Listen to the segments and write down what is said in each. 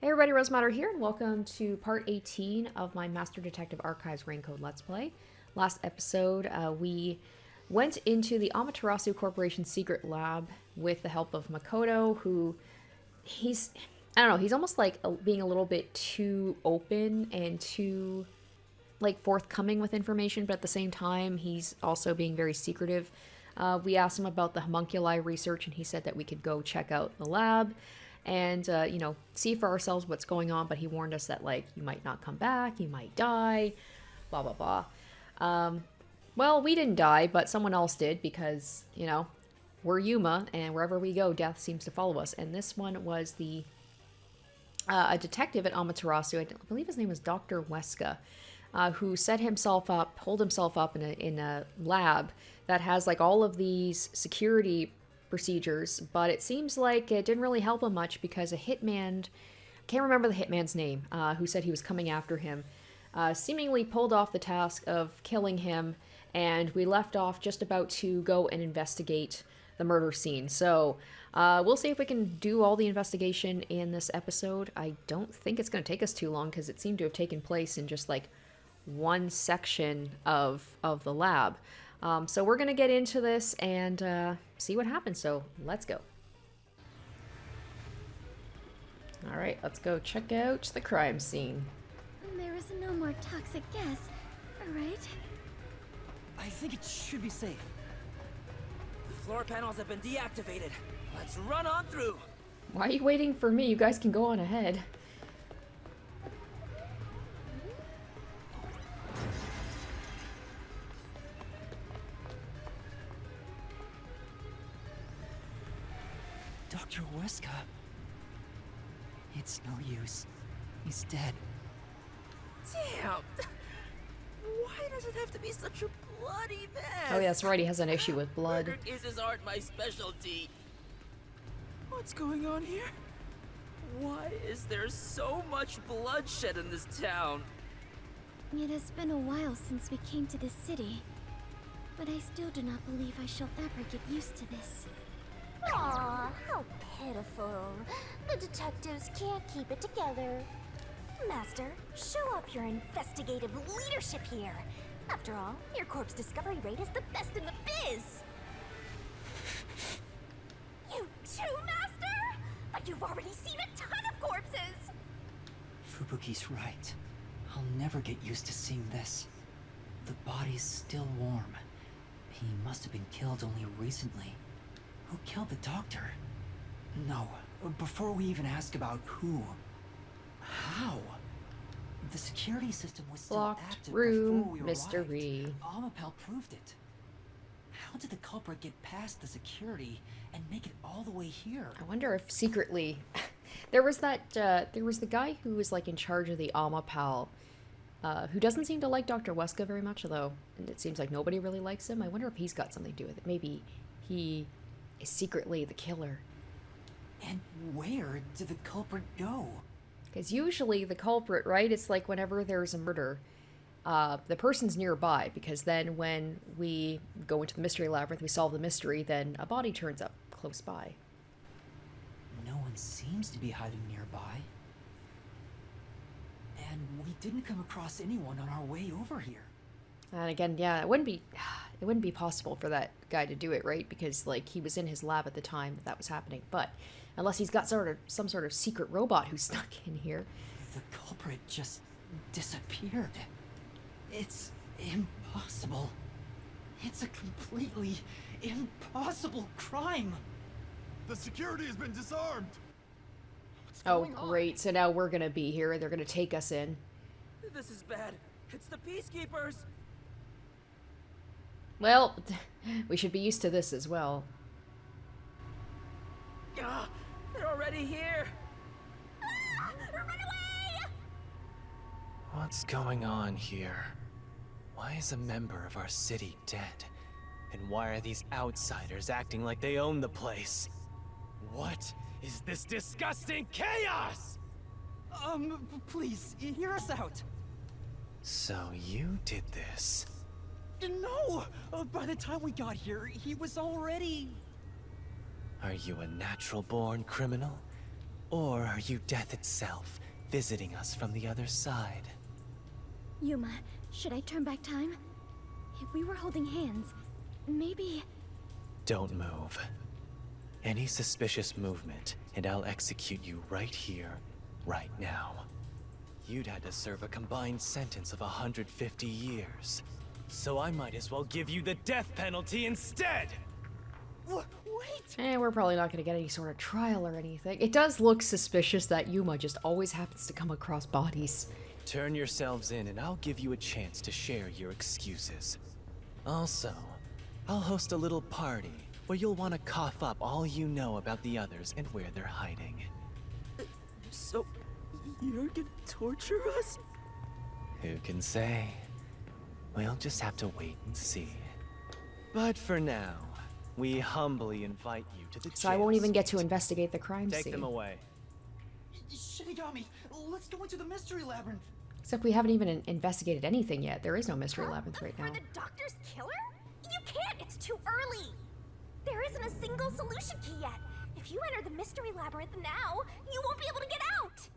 Hey everybody, Rosematter here, and welcome to part 18 of my Master Detective Archives Raincode Let's Play. Last episode, we went into the Amaterasu Corporation secret lab with the help of Makoto, who I don't know, he's almost like being a little bit too open and too, like, forthcoming with information, but at the same time, he's also being very secretive. We asked him about the homunculi research, and he said that we could go check out the lab and, see for ourselves what's going on, but he warned us that, like, you might not come back, you might die, blah, blah, blah. Well, we didn't die, but someone else did because, we're Yuma, and wherever we go, death seems to follow us. And this one was a detective at Amaterasu, I believe his name was Dr. Weska, who set himself up, holed himself up in a lab that has, like, all of these security procedures, but it seems like it didn't really help him much because a hitman, I can't remember the hitman's name, who said he was coming after him, seemingly pulled off the task of killing him, and we left off just about to go and investigate the murder scene. So we'll see if we can do all the investigation in this episode. I don't think it's going to take us too long because it seemed to have taken place in just like one section of the lab. So we're going to get into this and see what happens. So let's go. All right, let's go check out the crime scene. There is no more toxic gas, right? I think it should be safe. The floor panels have been deactivated. Let's run on through. Why are you waiting for me? You guys can go on ahead. Dr. Weska. It's no use. He's dead. Damn. Why does it have to be such a bloody mess? Oh, yeah, that's right. He has an issue with blood. Murder cases aren't my specialty. What's going on here? Why is there so much bloodshed in this town? It has been a while since we came to this city, but I still do not believe I shall ever get used to this. Aw, how pitiful. The detectives can't keep it together. Master, show up your investigative leadership here. After all, your corpse discovery rate is the best in the biz. You too, Master? But you've already seen a ton of corpses. Fubuki's right. I'll never get used to seeing this. The body's still warm. He must have been killed only recently. Who killed the doctor? No, before we even ask about who. How? The security system was still Locked active room before we mystery. arrived. Amapel proved it. How did the culprit get past the security and make it all the way here? I wonder if secretly there was the guy who was like in charge of the Amapal, who doesn't seem to like Dr. Weska very much, though, and it seems like nobody really likes him. I wonder if he's got something to do with it. Maybe he is secretly the killer. And where did the culprit go? Because usually the culprit, right, it's like whenever there's a murder, the person's nearby, because then when we go into the mystery labyrinth, we solve the mystery, then a body turns up close by. No one seems to be hiding nearby. And we didn't come across anyone on our way over here. And again, yeah, it wouldn't be possible for that guy to do it, right? Because, like, he was in his lab at the time that was happening. But unless he's got some sort of secret robot who's stuck in here. The culprit just disappeared. It's impossible. It's a completely impossible crime. The security has been disarmed. What's Oh, going on? great. So now we're going to be here. They're going to take us in. This is bad. It's the peacekeepers. Well, we should be used to this as well. Ah, they're already here. Run away! What's going on here? Why is a member of our city dead? And why are these outsiders acting like they own the place? What is this disgusting chaos? Please, hear us out. So you did this. No! By the time we got here, he was already... Are you a natural-born criminal? Or are you death itself, visiting us from the other side? Yuma, should I turn back time? If we were holding hands, maybe... Don't move. Any suspicious movement, and I'll execute you right here, right now. You'd had to serve a combined sentence of 150 years. So I might as well give you the death penalty instead! Wait! We're probably not going to get any sort of trial or anything. It does look suspicious that Yuma just always happens to come across bodies. Turn yourselves in and I'll give you a chance to share your excuses. Also, I'll host a little party where you'll want to cough up all you know about the others and where they're hiding. So, you're gonna torture us? Who can say? We'll just have to wait and see. But for now, we humbly invite you to the So I won't even chance get to investigate the crime Take scene. them away. Shinigami, let's go into the mystery labyrinth. Except we haven't even investigated anything yet. There is no mystery labyrinth right now. For the doctor's killer? You can't, it's too early. There isn't a single solution key yet. If you enter the mystery labyrinth now, you won't be able to get out.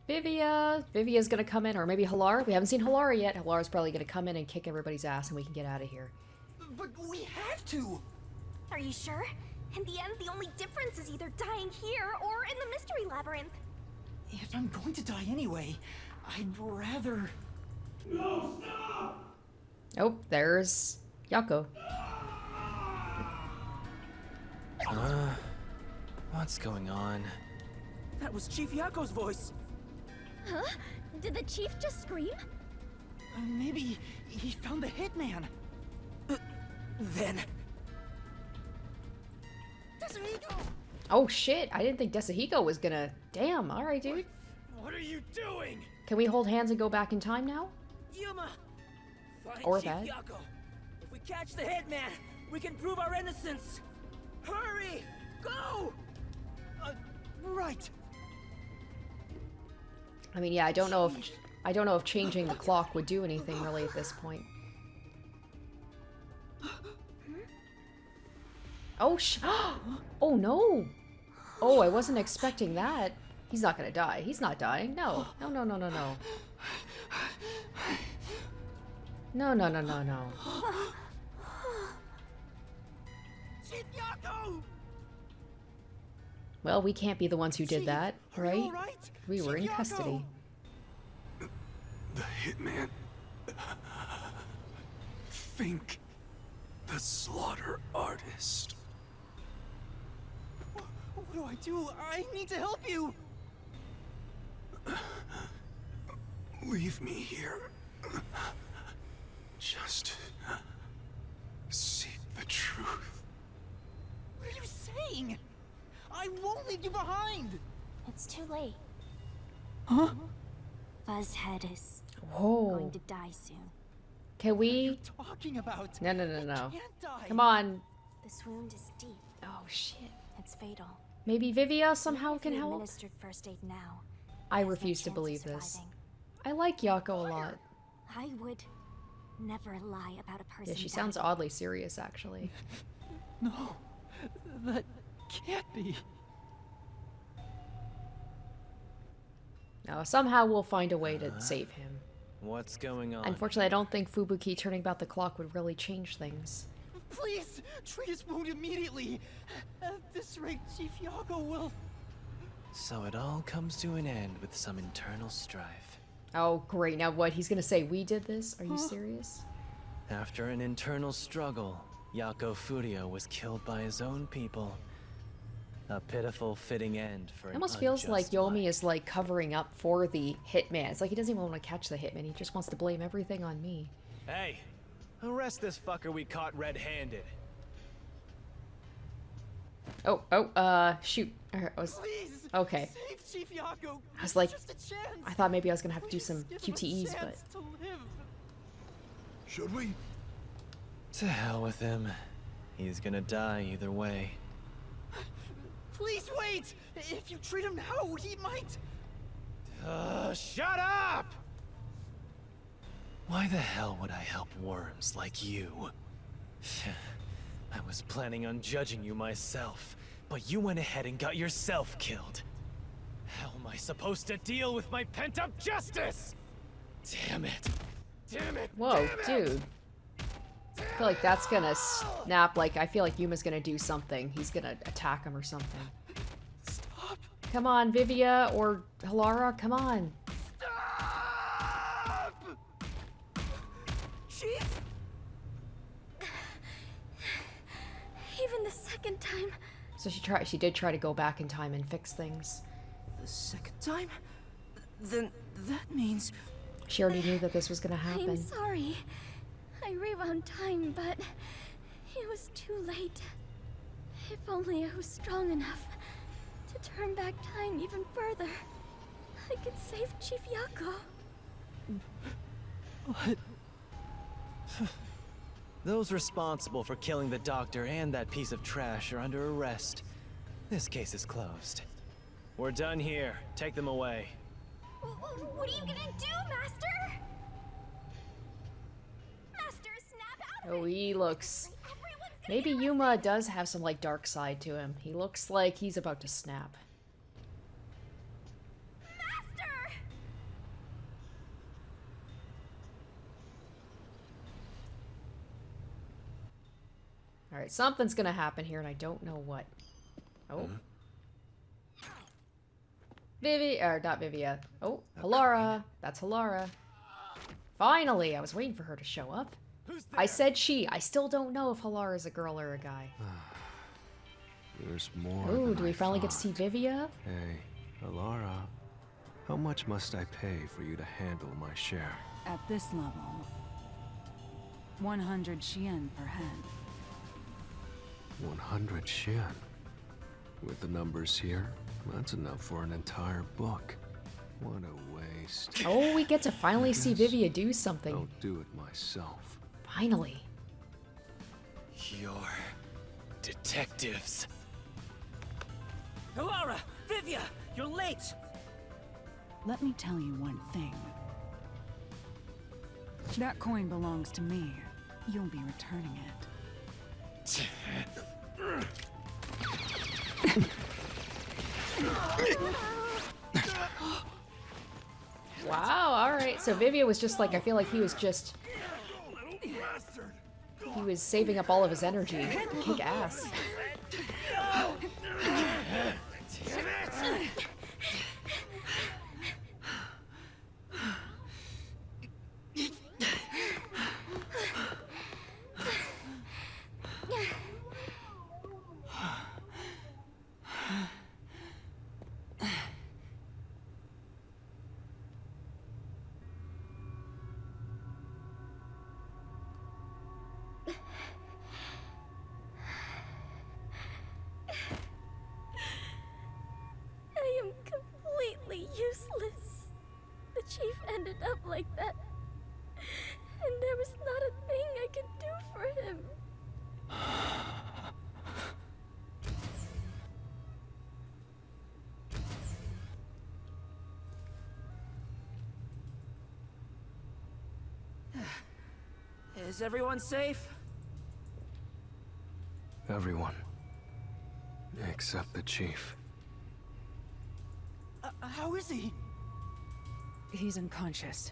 Vivia. Vivia's gonna come in, or maybe Halara. We haven't seen Halara yet. Halara's probably gonna come in and kick everybody's ass and we can get out of here. But we have to. Are you sure? In the end, the only difference is either dying here or in the mystery labyrinth. If I'm going to die anyway, I'd rather... Oh, there's Yako. What's going on? That was Chief Yako's voice. Huh? Did the chief just scream? Maybe he found the hitman. Then... Oh shit, I didn't think Desahiko was gonna... Damn, alright dude. What are you doing? Can we hold hands and go back in time now? Yuma! Find Or Chief that. Yako. If we catch the hitman, we can prove our innocence. Hurry! Go! Right. I mean, yeah, I don't know if changing the clock would do anything really at this point. Oh oh no! Oh, I wasn't expecting that. He's not gonna die. He's not dying. No. No, no, no, no, no. No, no, no, no, no. Chief Yako! Well, we can't be the ones who did that, Are you right? all right? We were in Chief Yako! custody. The hitman. Think. The slaughter artist. What do I do? I need to help you. Leave me here. Just seek the truth. What are you saying? I won't leave you behind. It's too late. Huh? Fuzzhead is Whoa. going to die soon. Can we... Talking about? No, no, no, no. Can't die. Come on. This wound is deep. Oh, shit. It's fatal. Maybe Vivia somehow If can you help? administered first aid now, I there's no refuse to chance of believe this. surviving. I like Yako a lot. I would never lie about a person. Yeah, she dying. sounds oddly serious, actually. No, that can't be. No, somehow we'll find a way to save him. What's going on? Unfortunately, I don't think Fubuki turning back the clock would really change things. Please, treat his wound immediately. At this rate, Chief Yako will... So it all comes to an end with some internal strife. Oh, great. Now what? He's gonna say we did this? Are you serious? After an internal struggle, Yako Furio was killed by his own people. A pitiful, fitting end for It an almost feels like unjust Yomi life. is like covering up for the hitman. It's like he doesn't even want to catch the hitman. He just wants to blame everything on me. Hey, arrest this fucker we caught red-handed. Shoot. I was, Please, okay. save Chief Yako. I was like, Just a chance. I thought maybe I was gonna have to do some Please give him a QTEs, but chance to live. Should we? To hell with him. He's gonna die either way. Please wait. If you treat him now, he might... Shut up! Why the hell would I help worms like you? I was planning on judging you myself, but you went ahead and got yourself killed. How am I supposed to deal with my pent-up justice? Damn it. Damn it. Whoa, damn it. dude. I feel like that's gonna snap. Like, I feel like Yuma's gonna do something. He's gonna attack him or something. Stop! Come on, Vivia or Halara, come on. Stop! Chief? Even the second time. So she did try to go back in time and fix things. The second time? Then that means... She already knew that this was gonna happen. I'm sorry. I rewound time, but it was too late. If only I was strong enough to turn back time even further, I could save Chief Yako. What? Those responsible for killing the doctor and that piece of trash are under arrest. This case is closed. We're done here. Take them away. What are you gonna do, Master? Master, snap out of Oh, it! he looks... Everyone's gonna Maybe get Yuma does have some, like, dark side to him. He looks like he's about to snap. Master! Alright, something's gonna happen here, and I don't know what. Oh. Or not Vivia. Oh, Halara. That's Halara. Finally! I was waiting for her to show up. I said she. I still don't know if Halara is a girl or a guy. There's more. Ooh, than do we I finally get to see thought. Vivia? Hey, Alara, how much must I pay for you to handle my share? At this level, 100 Xian per head. 100 Xian. With the numbers here, that's enough for an entire book. What a waste. Oh, we get to finally see guess Vivia do something. I'll do it myself. Finally. You're detectives. Halara! Vivia! You're late! Let me tell you one thing. That coin belongs to me. You'll be returning it. Wow, alright. So Vivia was just like, I feel like he was just... He was saving up all of his energy to kick ass. I am completely useless. The chief ended up like that. And there was not a thing I could do for him. Is everyone safe? Everyone. Except the chief. How is he? He's unconscious.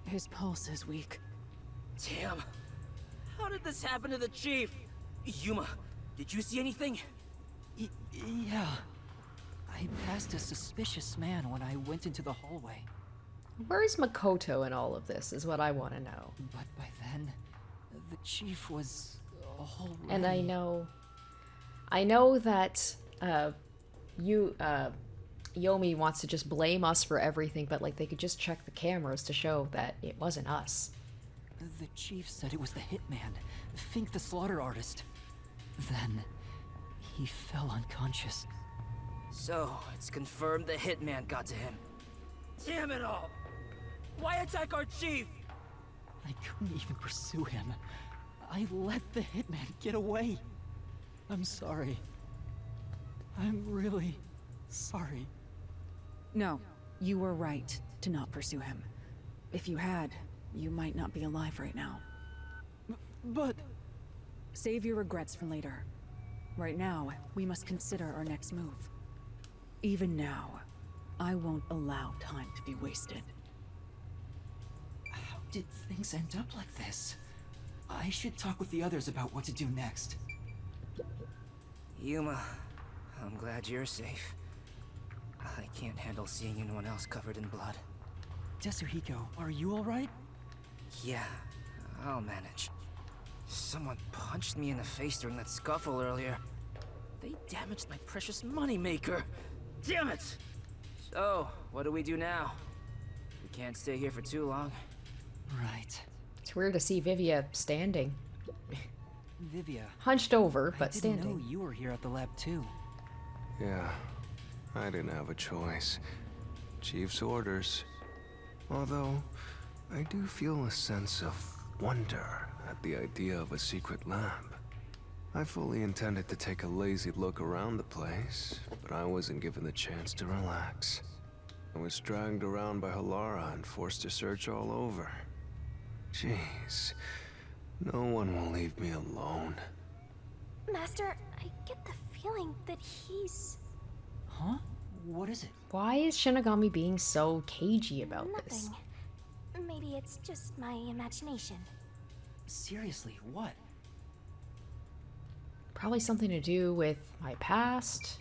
His pulse is weak. Damn. How did this happen to the chief? Yuma, did you see anything? Yeah. I passed a suspicious man when I went into the hallway. Where's Makoto in all of this, is what I want to know. But by then, the chief was already... And I know that, Yomi wants to just blame us for everything, but, like, they could just check the cameras to show that it wasn't us. The chief said it was the hitman, Fink the slaughter artist. Then, he fell unconscious. So, it's confirmed the hitman got to him. Damn it all! Why attack our chief? I couldn't even pursue him. I let the hitman get away. I'm sorry. I'm really sorry. No, you were right to not pursue him. If you had, you might not be alive right now. But... Save your regrets for later. Right now, we must consider our next move. Even now, I won't allow time to be wasted. How did things end up like this? I should talk with the others about what to do next. Yuma, I'm glad you're safe. I can't handle seeing anyone else covered in blood. Tetsuhiko, are you alright? Yeah, I'll manage. Someone punched me in the face during that scuffle earlier. They damaged my precious moneymaker. Damn it! So, what do we do now? We can't stay here for too long. Right. It's weird to see Vivia standing. Vivia. Hunched over, but I didn't standing. know you were here at the lab too. Yeah, I didn't have a choice. Chief's orders. Although, I do feel a sense of wonder at the idea of a secret lab. I fully intended to take a lazy look around the place, but I wasn't given the chance to relax. I was dragged around by Halara and forced to search all over. Jeez, no one will leave me alone. Master, I get the feeling that he's... Huh? What is it? Why is Shinigami being so cagey about this? Nothing. Maybe it's just my imagination. Seriously, what? Probably something to do with my past.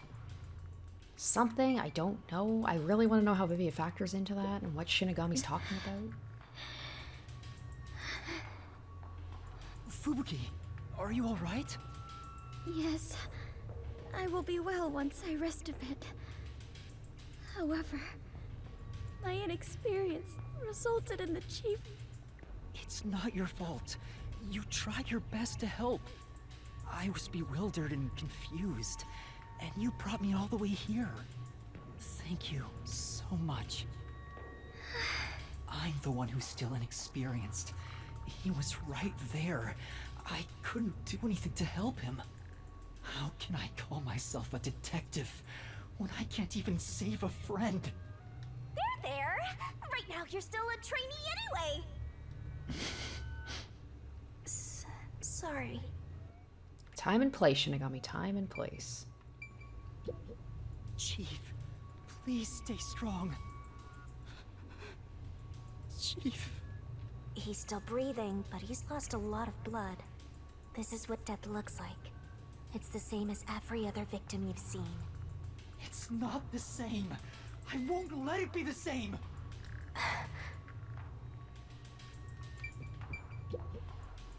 Something, I don't know. I really want to know how Vivia factors into that and what Shinigami's talking about. Fubuki, are you alright? Yes, I will be well once I rest a bit. However, my inexperience resulted in the chief... It's not your fault. You tried your best to help. I was bewildered and confused, and you brought me all the way here. Thank you so much. I'm the one who's still inexperienced. He was right there. I couldn't do anything to help him. How can I call myself a detective when I can't even save a friend? There! Right now you're still a trainee anyway! Sorry. Time and place, Shinigami. Time and place. Chief, please stay strong. Chief. He's still breathing, but he's lost a lot of blood. This is what death looks like. It's the same as every other victim you've seen. It's not the same. I won't let it be the same.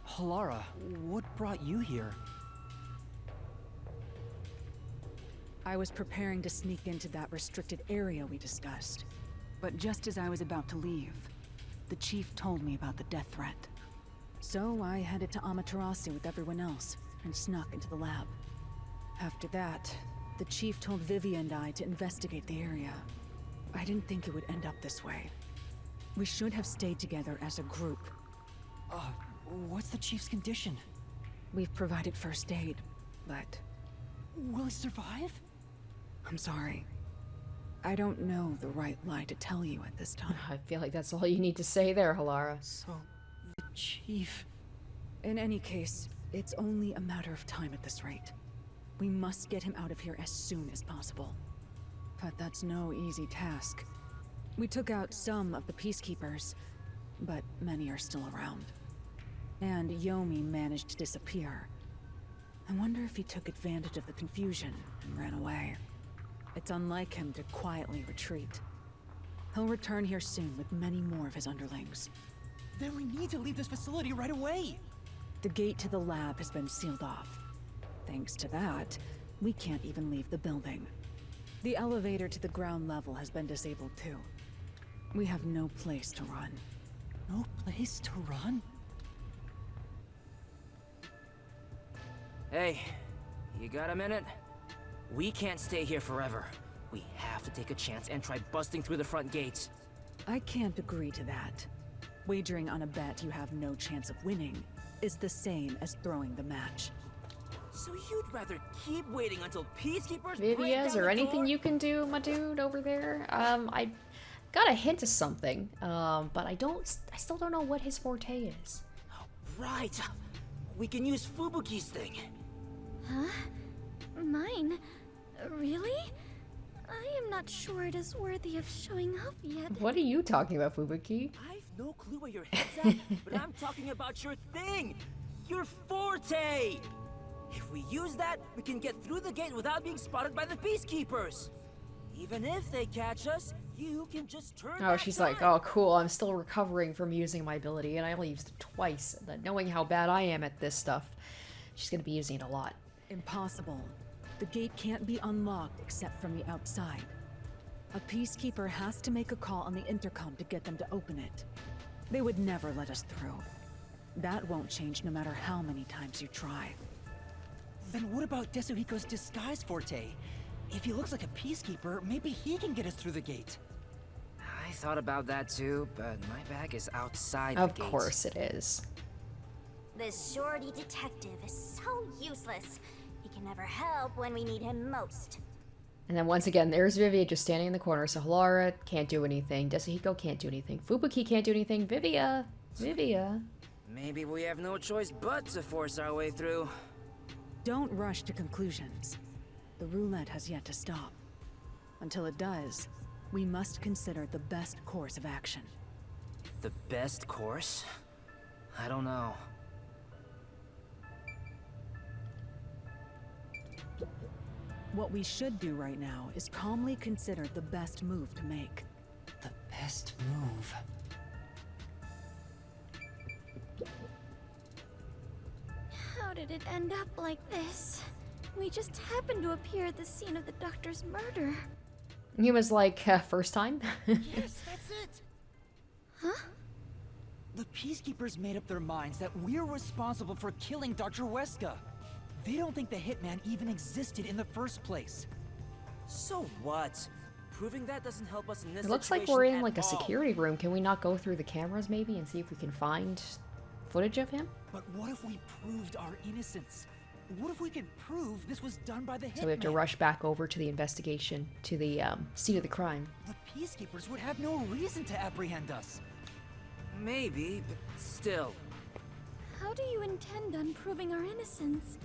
Halara, what brought you here? I was preparing to sneak into that restricted area we discussed. But just as I was about to leave, the chief told me about the death threat. So I headed to Amaterasu with everyone else and snuck into the lab. After that, the chief told Vivia and I to investigate the area. I didn't think it would end up this way. We should have stayed together as a group. What's the chief's condition? We've provided first aid, but... Will he survive? I'm sorry. I don't know the right lie to tell you at this time. I feel like that's all you need to say there, Halara. So, the chief... In any case, it's only a matter of time at this rate. We must get him out of here as soon as possible. But that's no easy task. We took out some of the peacekeepers, but many are still around. And Yomi managed to disappear. I wonder if he took advantage of the confusion and ran away. It's unlike him to quietly retreat. He'll return here soon with many more of his underlings. Then we need to leave this facility right away! The gate to the lab has been sealed off. Thanks to that, we can't even leave the building. The elevator to the ground level has been disabled too. We have no place to run. No place to run? Hey, you got a minute? We can't stay here forever. We have to take a chance and try busting through the front gates. I can't agree to that. Wagering on a bet you have no chance of winning is the same as throwing the match. So you'd rather keep waiting until peacekeepers Vivia, break is down there the anything door? you can do, my dude, over there? I got a hint of something, but I still don't know what his forte is. Right. We can use Fubuki's thing. Huh? Mine? Really? I am not sure it is worthy of showing off yet. What are you talking about, Fubuki? I've no clue where your head's at, but I'm talking about your thing! Your forte! If we use that, we can get through the gate without being spotted by the Peacekeepers. Even if they catch us, you can just turn Oh, she's like, oh, cool, I'm still recovering from using my ability, and I only used it twice. And knowing how bad I am at this stuff, she's gonna be using it a lot. Impossible. The gate can't be unlocked except from the outside. A peacekeeper has to make a call on the intercom to get them to open it. They would never let us through. That won't change no matter how many times you try. Then what about Desuhiko's disguise forte? If he looks like a peacekeeper, maybe he can get us through the gate. I thought about that too, but my bag is outside Of the gate. course it is. This shorty detective is so useless. He can never help when we need him most. And then once again, there's Vivia just standing in the corner. So Halara can't do anything. Desuhiko can't do anything. Fubuki can't do anything. Vivia. Maybe we have no choice but to force our way through. Don't rush to conclusions. The roulette has yet to stop. Until it does, we must consider the best course of action. The best course? I don't know. What we should do right now is calmly consider the best move to make. The best move. How did it end up like this? We just happened to appear at the scene of the doctor's murder. He was like, first time? Yes, that's it! Huh? The Peacekeepers made up their minds that we're responsible for killing Dr. Weska. They don't think the Hitman even existed in the first place. So what? Proving that doesn't help us in this It looks like situation we're in at like a all. security room. Can we not go through the cameras maybe and see if we can find footage of him? But what if we proved our innocence? What if we could prove this was done by the Hitman? So we have to rush back over to the investigation, to the scene of the crime. The Peacekeepers would have no reason to apprehend us. Maybe, but still. How do you intend on proving our innocence?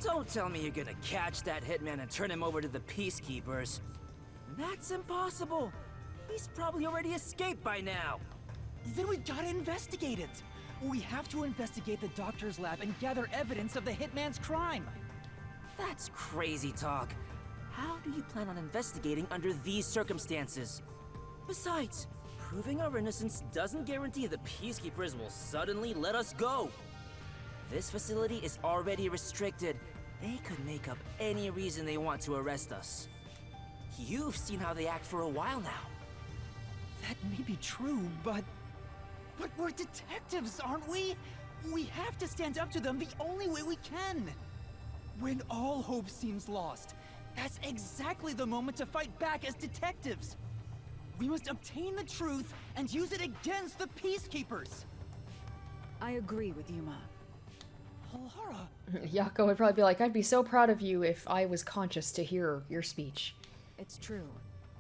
Don't tell me you're gonna catch that hitman and turn him over to the Peacekeepers. That's impossible. He's probably already escaped by now. Then we gotta investigate it. We have to investigate the doctor's lab and gather evidence of the Hitman's crime. That's crazy talk. How do you plan on investigating under these circumstances? Besides, proving our innocence doesn't guarantee the Peacekeepers will suddenly let us go. This facility is already restricted. They could make up any reason they want to arrest us. You've seen how they act for a while now. That may be true, but we're detectives, aren't we? We have to stand up to them the only way we can. When all hope seems lost, that's exactly the moment to fight back as detectives. We must obtain the truth and use it against the Peacekeepers. I agree with Yuma. Halara, Yako would probably be like, I'd be so proud of you if I was conscious to hear your speech. It's true.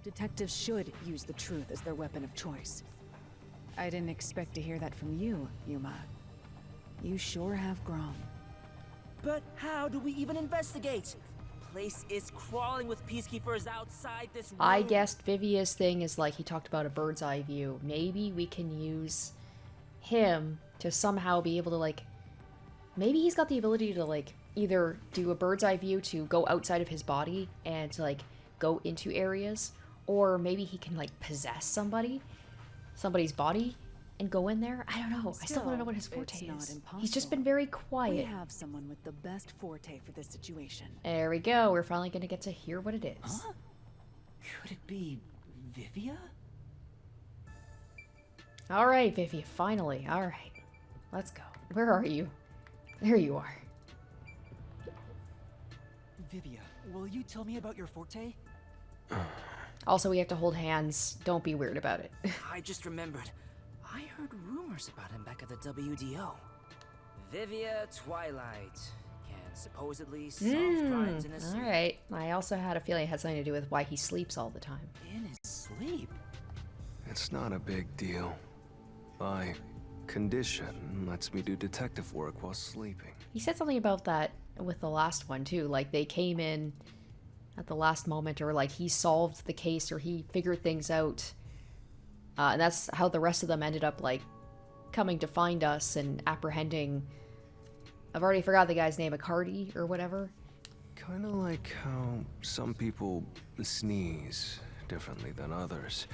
Detectives should use the truth as their weapon of choice. I didn't expect to hear that from you, Yuma. You sure have grown. But how do we even investigate? Place is crawling with Peacekeepers outside this room. I guessed Vivia's thing is like he talked about a bird's eye view. Maybe we can use him to somehow be able to like... Maybe he's got the ability to like either do a bird's eye view to go outside of his body and to like go into areas, or maybe he can like possess somebody's body and go in there. I don't know. I still want to know what his forte it's not is. impossible. He's just been very We quiet. have someone with the best forte for this situation. There we go. We're finally going to get to hear what it is. huh? Could it be Vivia? All right, Vivia, finally. All right. Let's go. Where are you? There you are. Vivia, will you tell me about your forte? Also, we have to hold hands. Don't be weird about it. I just remembered. I heard rumors about him back at the WDO. Vivia Twilight can supposedly solve crimes in his sleep. Alright. I also had a feeling it had something to do with why he sleeps all the time. In his sleep? It's not a big deal. My condition lets me do detective work while sleeping. He said something about that with the last one, too. Like, they came in at the last moment, or like he solved the case or he figured things out. And that's how the rest of them ended up like coming to find us and apprehending. I've already forgot the guy's name, Accardi or whatever. Kind of like how some people sneeze differently than others.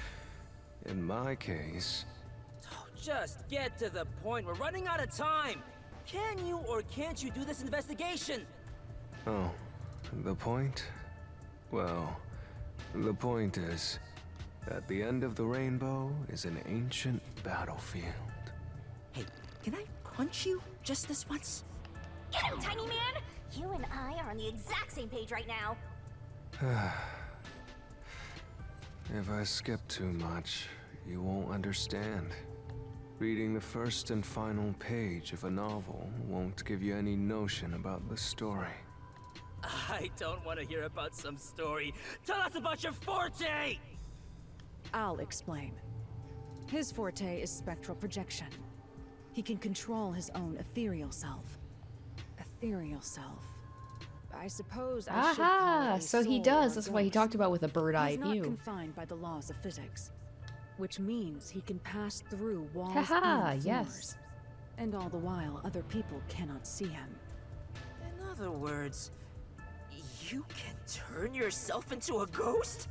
In my case... Just get to the point. We're running out of time. Can you or can't you do this investigation? Oh, the point? Well, the point is, at the end of the rainbow is an ancient battlefield. Hey, can I punch you just this once? Get him, tiny man! You and I are on the exact same page right now. If I skip too much, you won't understand. Reading the first and final page of a novel won't give you any notion about the story. I don't want to hear about some story. Tell us about your forte! I'll explain. His forte is spectral projection. He can control his own ethereal self. Ethereal self. I suppose I should call it a So he soul does. or That's why he ghost. talked about with a bird-eye He's not view. confined by the laws of physics, which means he can pass through walls Haha, and floors. yes. And all the while, other people cannot see him. In other words, you can turn yourself into a ghost?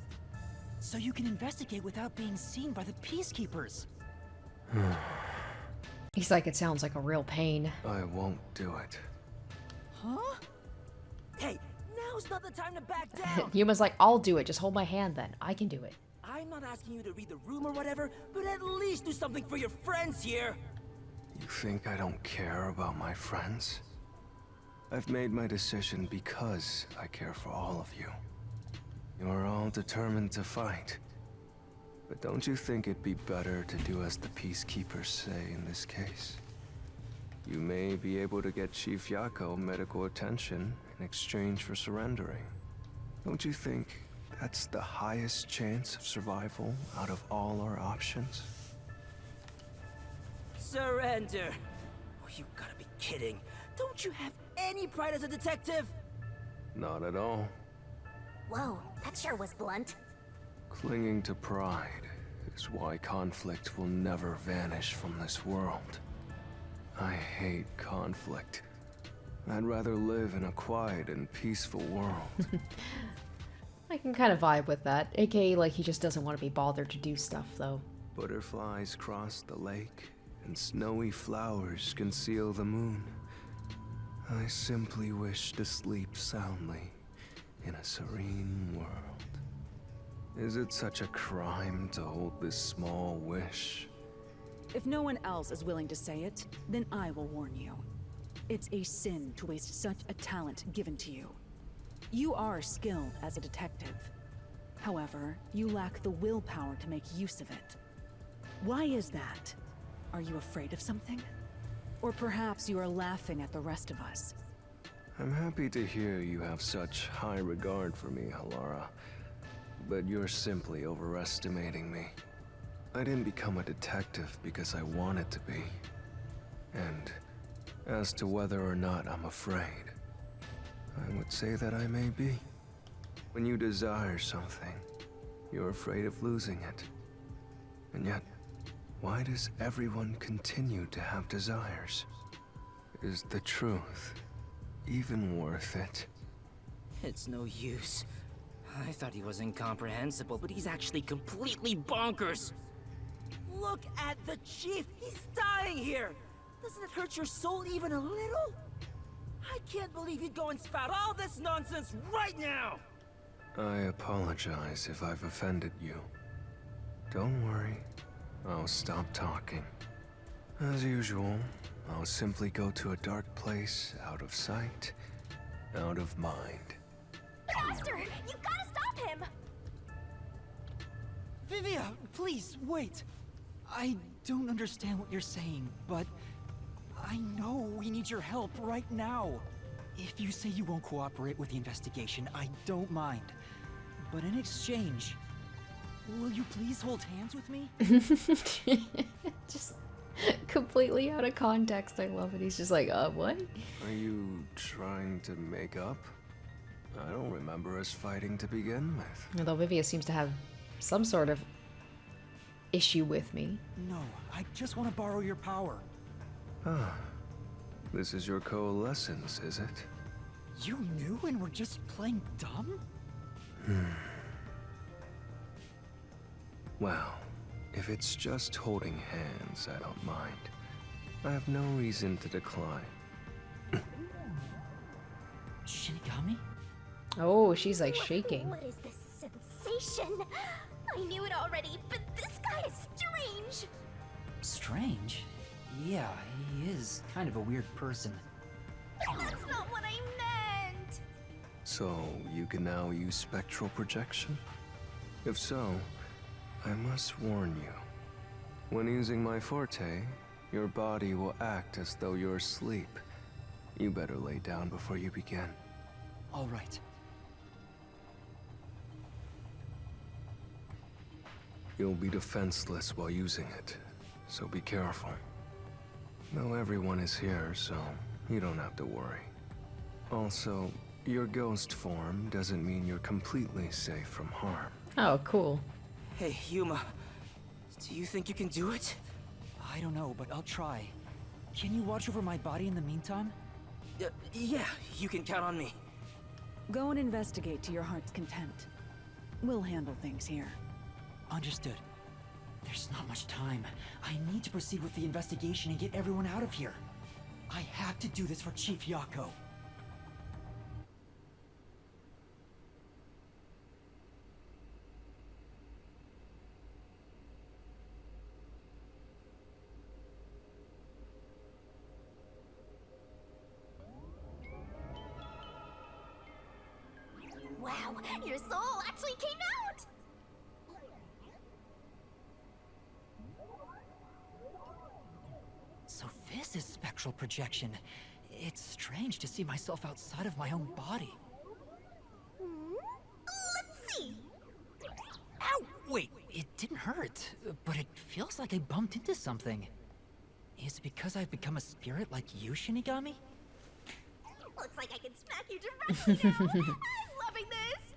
So you can investigate without being seen by the peacekeepers. He's like, it sounds like a real pain. I won't do it. Huh? Hey, now's not the time to back down! Yuma's like, I'll do it. Just hold my hand then. I can do it. I'm not asking you to read the room or whatever, but at least do something for your friends here! You think I don't care about my friends? I've made my decision because I care for all of you. You're all determined to fight. But don't you think it'd be better to do as the peacekeepers say in this case? You may be able to get Chief Yako medical attention in exchange for surrendering. Don't you think that's the highest chance of survival out of all our options? Surrender! Oh, you gotta be kidding. Don't you have any pride as a detective? Not at all. Whoa, that sure was blunt. Clinging to pride is why conflict will never vanish from this world. I hate conflict. I'd rather live in a quiet and peaceful world. I can kind of vibe with that. AKA, like, he just doesn't want to be bothered to do stuff, though. Butterflies cross the lake, and snowy flowers conceal the moon. I simply wish to sleep soundly in a serene world. Is it such a crime to hold this small wish? If no one else is willing to say it, then I will warn you. It's a sin to waste such a talent given to you. You are skilled as a detective. However, you lack the willpower to make use of it. Why is that? Are you afraid of something? Or perhaps you are laughing at the rest of us. I'm happy to hear you have such high regard for me, Halara. But you're simply overestimating me. I didn't become a detective because I wanted to be. And as to whether or not I'm afraid, I would say that I may be. When you desire something, you're afraid of losing it. And yet, why does everyone continue to have desires? Is the truth even worth it? It's no use. I thought he was incomprehensible, but he's actually completely bonkers. Look at the chief! He's dying here! Doesn't it hurt your soul even a little? I can't believe you'd go and spout all this nonsense right now! I apologize if I've offended you. Don't worry, I'll stop talking. As usual, I'll simply go to a dark place, out of sight, out of mind. Master, you gotta stop him! Vivia, please, wait. I don't understand what you're saying, but I know we need your help right now. If you say you won't cooperate with the investigation, I don't mind. But in exchange, will you please hold hands with me? Just completely out of context. I love it. He's just like, what? Are you trying to make up? I don't remember us fighting to begin with. Although Vivia seems to have some sort of issue with me. No, I just want to borrow your power. Ah, this is your coalescence, is it? You knew and were just playing dumb? Well, if it's just holding hands, I don't mind. I have no reason to decline. Shinigami? Oh, she's like shaking. What is this sensation? I knew it already, but this guy is strange. Strange? Yeah, he is kind of a weird person. That's not what I meant. So, you can now use spectral projection? If so, I must warn you. When using my forte, your body will act as though you're asleep. You better lay down before you begin. All right. You'll be defenseless while using it, so be careful. Though everyone is here, so you don't have to worry. Also, your ghost form doesn't mean you're completely safe from harm. Oh, cool. Hey, Yuma. Do you think you can do it? I don't know, but I'll try. Can you watch over my body in the meantime? Yeah, you can count on me. Go and investigate to your heart's content. We'll handle things here. Understood. There's not much time. I need to proceed with the investigation and get everyone out of here. I have to do this for Chief Yako. Wow, your soul actually came out! So this is spectral projection. It's strange to see myself outside of my own body. Let's see. Ow! Wait, it didn't hurt, but it feels like I bumped into something. Is it because I've become a spirit like you, Shinigami? Looks like I can smack you directly now. I'm loving this.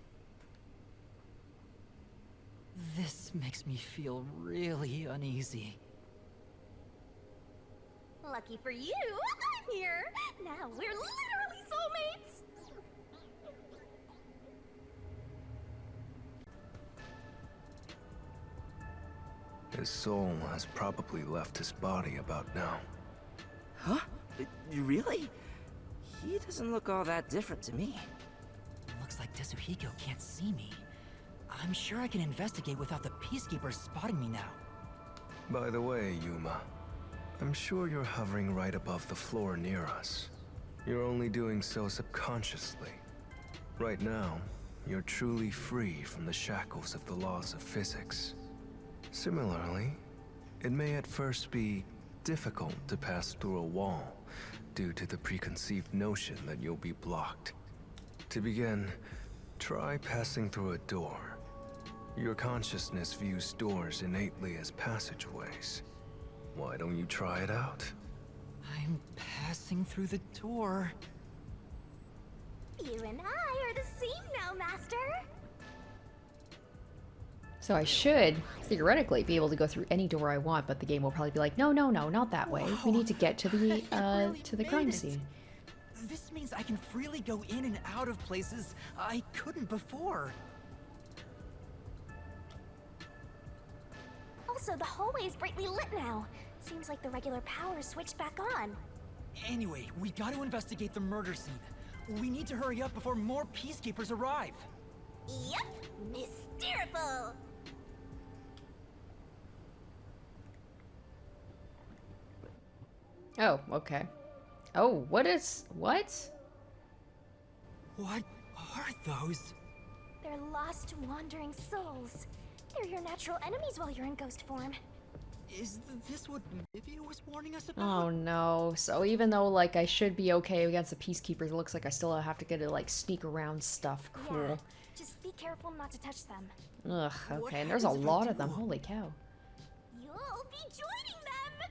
This makes me feel really uneasy. Lucky for you, I'm here. Now we're literally soulmates. His soul has probably left his body about now. Huh? Really? He doesn't look all that different to me. Looks like Tetsuhiko can't see me. I'm sure I can investigate without the Peacekeepers spotting me now. By the way, Yuma, I'm sure you're hovering right above the floor near us. You're only doing so subconsciously. Right now, you're truly free from the shackles of the laws of physics. Similarly, it may at first be difficult to pass through a wall due to the preconceived notion that you'll be blocked. To begin, try passing through a door. Your consciousness views doors innately as passageways. Why don't you try it out? I'm passing through the door. You and I are the same now, Master. So I should, theoretically, be able to go through any door I want, but the game will probably be like, no, no, no, not that way. We need to get to the, really to the made crime it. scene. This means I can freely go in and out of places I couldn't before. Also, the hallway is brightly lit now. Seems like the regular power switched back on. Anyway, we got to investigate the murder scene. We need to hurry up before more Peacekeepers arrive. Yep, mysteriful. Oh, okay. Oh, what? What are those? They're lost, wandering souls. They're your natural enemies while you're in ghost form. Is this what Vivia was warning us about? Oh no. So even though, like, I should be okay against the Peacekeepers, it looks like I still have to get to, like, sneak around stuff. Cool. Yeah, just be careful not to touch them. Ugh, What okay, and there's a happens if I lot of do? them. Holy cow. You'll be joining them.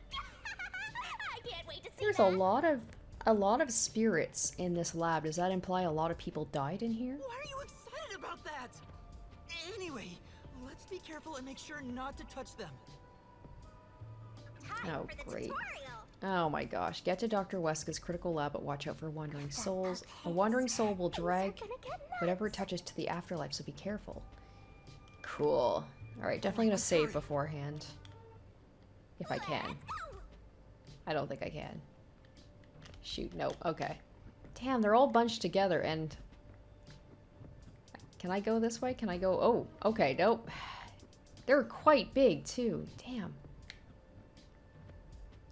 I can't wait to see There's that. a lot of a lot of spirits in this lab. Does that imply a lot of people died in here? Why are you excited about that? Anyway, let's be careful and make sure not to touch them. Oh, great. Oh my gosh. Get to Dr. Weska's critical lab, but watch out for wandering souls. A wandering soul will drag whatever it touches to the afterlife, so be careful. Cool. Alright, definitely gonna save beforehand. If I can. I don't think I can. Shoot, nope. Okay. Damn, they're all bunched together, and... Can I go this way? Can I go... Oh, okay, nope. They're quite big, too. Damn.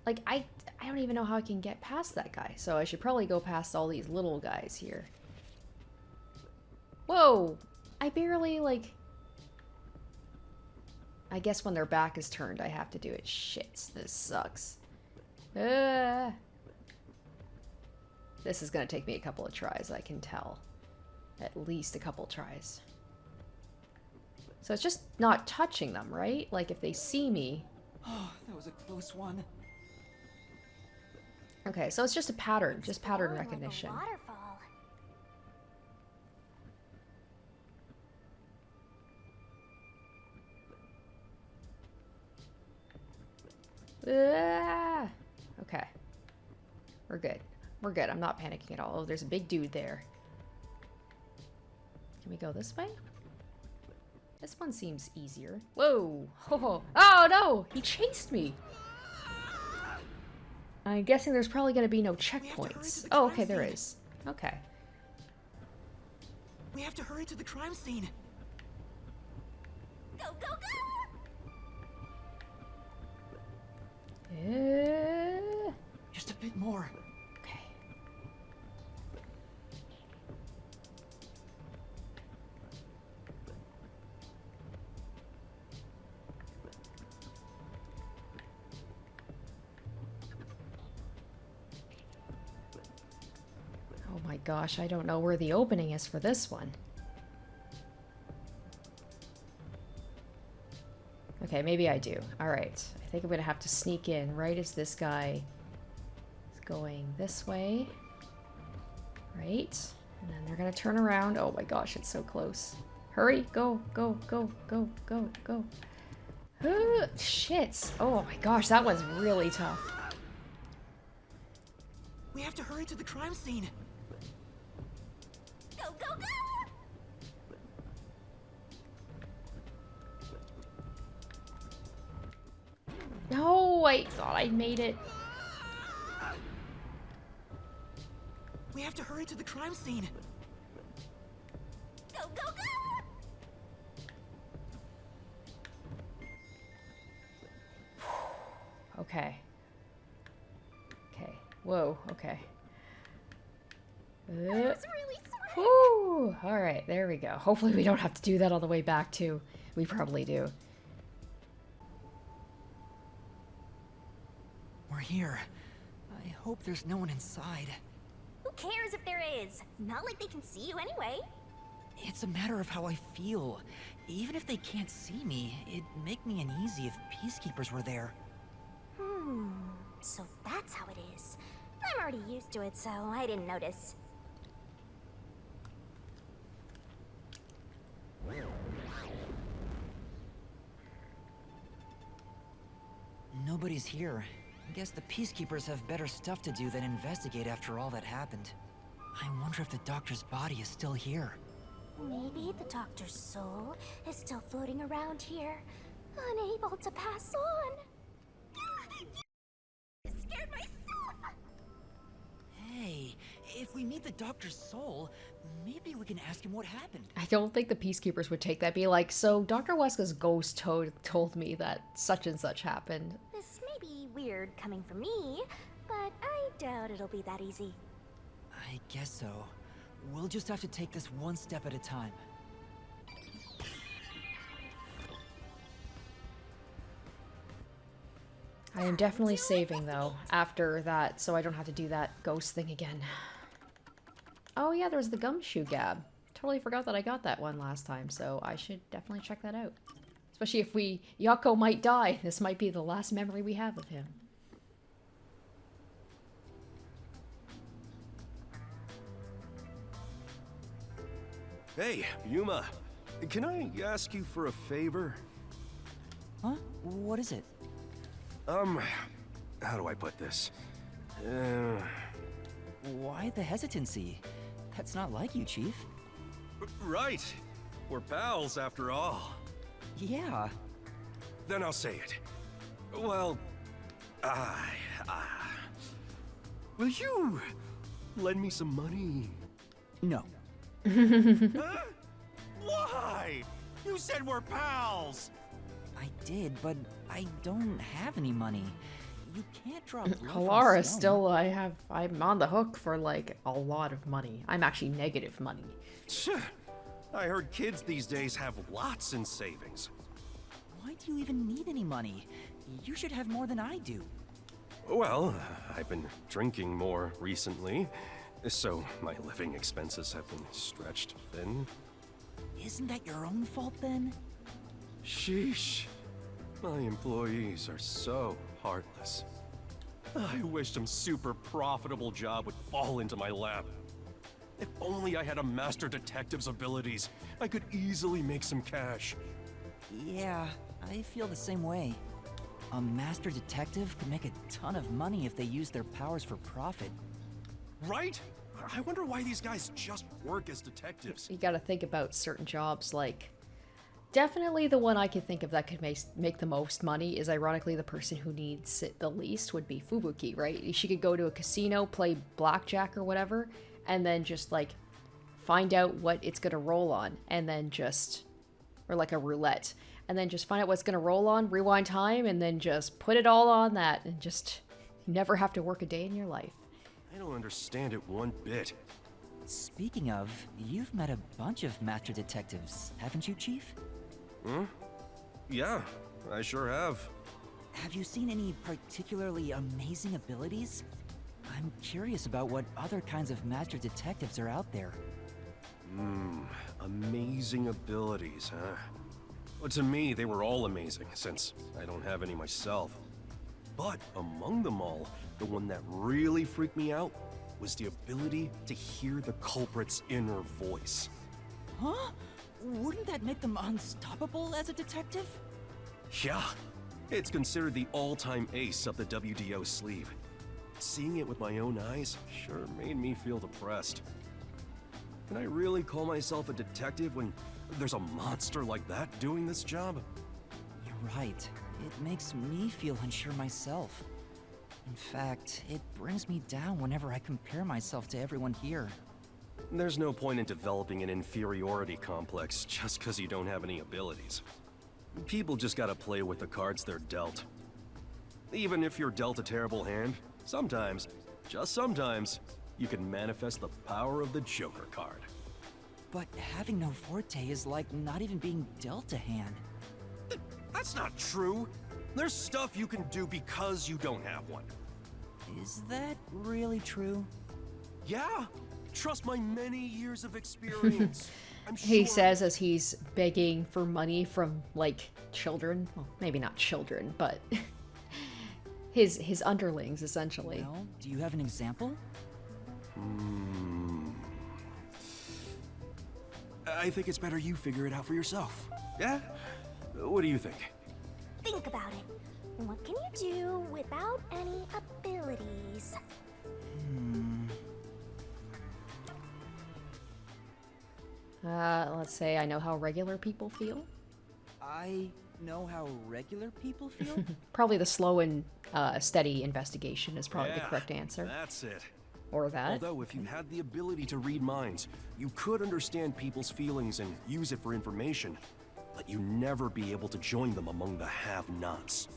Like, I don't even know how I can get past that guy, so I should probably go past all these little guys here. Whoa! I barely, like... I guess when their back is turned, I have to do it. Shit, this sucks. This is gonna take me a couple of tries, I can tell. At least a couple tries. So it's just not touching them, right? Like, if they see me... Oh, that was a close one. Okay, so it's just a pattern, just pattern recognition. Like a waterfall. Okay. We're good. We're good. I'm not panicking at all. Oh, there's a big dude there. Can we go this way? This one seems easier. Whoa! Oh no! He chased me! I'm guessing there's probably going to be no checkpoints. Oh, okay, there is. Okay. We have to hurry to the crime scene. Go, go, go! Just a bit more. Okay. Oh my gosh, I don't know where the opening is for this one. Okay, maybe I do. Alright. I think I'm gonna have to sneak in right as this guy is going this way. Right? And then they're gonna turn around. Oh my gosh, it's so close. Hurry! Go! Go! Go! Go! Go! Go! Shit! Oh my gosh, that one's really tough. We have to hurry to the crime scene. Go, go, go! No, I thought I made it. We have to hurry to the crime scene. Go, go, go! Okay. Okay. Whoa, okay. That was really smart. Whew. Alright, there we go. Hopefully we don't have to do that on the way back, too. We probably do. We're here. I hope there's no one inside. Who cares if there is? Not like they can see you anyway. It's a matter of how I feel. Even if they can't see me, it'd make me uneasy if peacekeepers were there. So that's how it is. I'm already used to it, so I didn't notice. Nobody's here. Guess the peacekeepers have better stuff to do than investigate after all that happened. I wonder if the doctor's body is still here. Maybe the doctor's soul is still floating around here, unable to pass on. You scared myself! Hey, if we meet the doctor's soul, maybe we can ask him what happened. I don't think the peacekeepers would take that. Be like, so Dr. Weska's ghost told me that such and such happened. This may be weird coming from me, but I doubt it'll be that easy. I guess so. We'll just have to take this one step at a time. I am definitely saving, though, after that, so I don't have to do that ghost thing again. Oh yeah, there's the gumshoe gab. Totally forgot that I got that one last time, so I should definitely check that out. Especially if Yako might die. This might be the last memory we have of him. Hey, Yuma. Can I ask you for a favor? Huh? What is it? How do I put this? Why the hesitancy? That's not like you, Chief. Right. We're pals after all. Yeah. Then I'll say it. Well, will you lend me some money? No. Huh? Why? You said we're pals! I did, but I don't have any money. You can't drop blood from Halara stone. still, I'm on the hook for like a lot of money. I'm actually negative money. I heard kids these days have lots in savings. Why do you even need any money? You should have more than I do. Well, I've been drinking more recently, so my living expenses have been stretched thin. Isn't that your own fault then? Sheesh. My employees are so heartless. I wish some super profitable job would fall into my lap. If only I had a master detective's abilities, I could easily make some cash. Yeah, I feel the same way. A master detective could make a ton of money if they use their powers for profit. Right? I wonder why these guys just work as detectives. You gotta think about certain jobs, like... Definitely the one I could think of that could make the most money is ironically the person who needs it the least would be Fubuki, right? She could go to a casino, play blackjack or whatever, and then just like find out what it's gonna roll on, and then just... Or like a roulette. And then just find out what's gonna roll on, rewind time, and then just put it all on that, and just never have to work a day in your life. I don't understand it one bit. Speaking of, you've met a bunch of master detectives, haven't you, Chief? Yeah, I sure have. Have you seen any particularly amazing abilities? I'm curious about what other kinds of master detectives are out there. Amazing abilities, huh? Well, to me, they were all amazing, since I don't have any myself. But among them all, the one that really freaked me out was the ability to hear the culprit's inner voice. Huh? Wouldn't that make them unstoppable as a detective? Yeah, it's considered the all-time ace up the WDO sleeve. Seeing it with my own eyes sure made me feel depressed. Can I really call myself a detective when there's a monster like that doing this job? You're right. It makes me feel unsure myself. In fact, it brings me down whenever I compare myself to everyone here. There's no point in developing an inferiority complex just because you don't have any abilities. People just gotta play with the cards they're dealt. Even if you're dealt a terrible hand, sometimes, just sometimes, you can manifest the power of the Joker card. But having no forte is like not even being dealt a hand. That's not true. There's stuff you can do because you don't have one. Is that really true? Yeah, trust my many years of experience. I'm sure. He says as he's begging for money from, like, children. Well, maybe not children, but his underlings, essentially. Well, do you have an example? I think it's better you figure it out for yourself. Yeah? What do you think? Think about it. What can you do without any abilities? Let's say I know how regular people feel. I know how regular people feel? Probably the slow and steady investigation is probably the correct answer. That's it. Or that. Although, if you had the ability to read minds, you could understand people's feelings and use it for information, but you'd never be able to join them among the have-nots.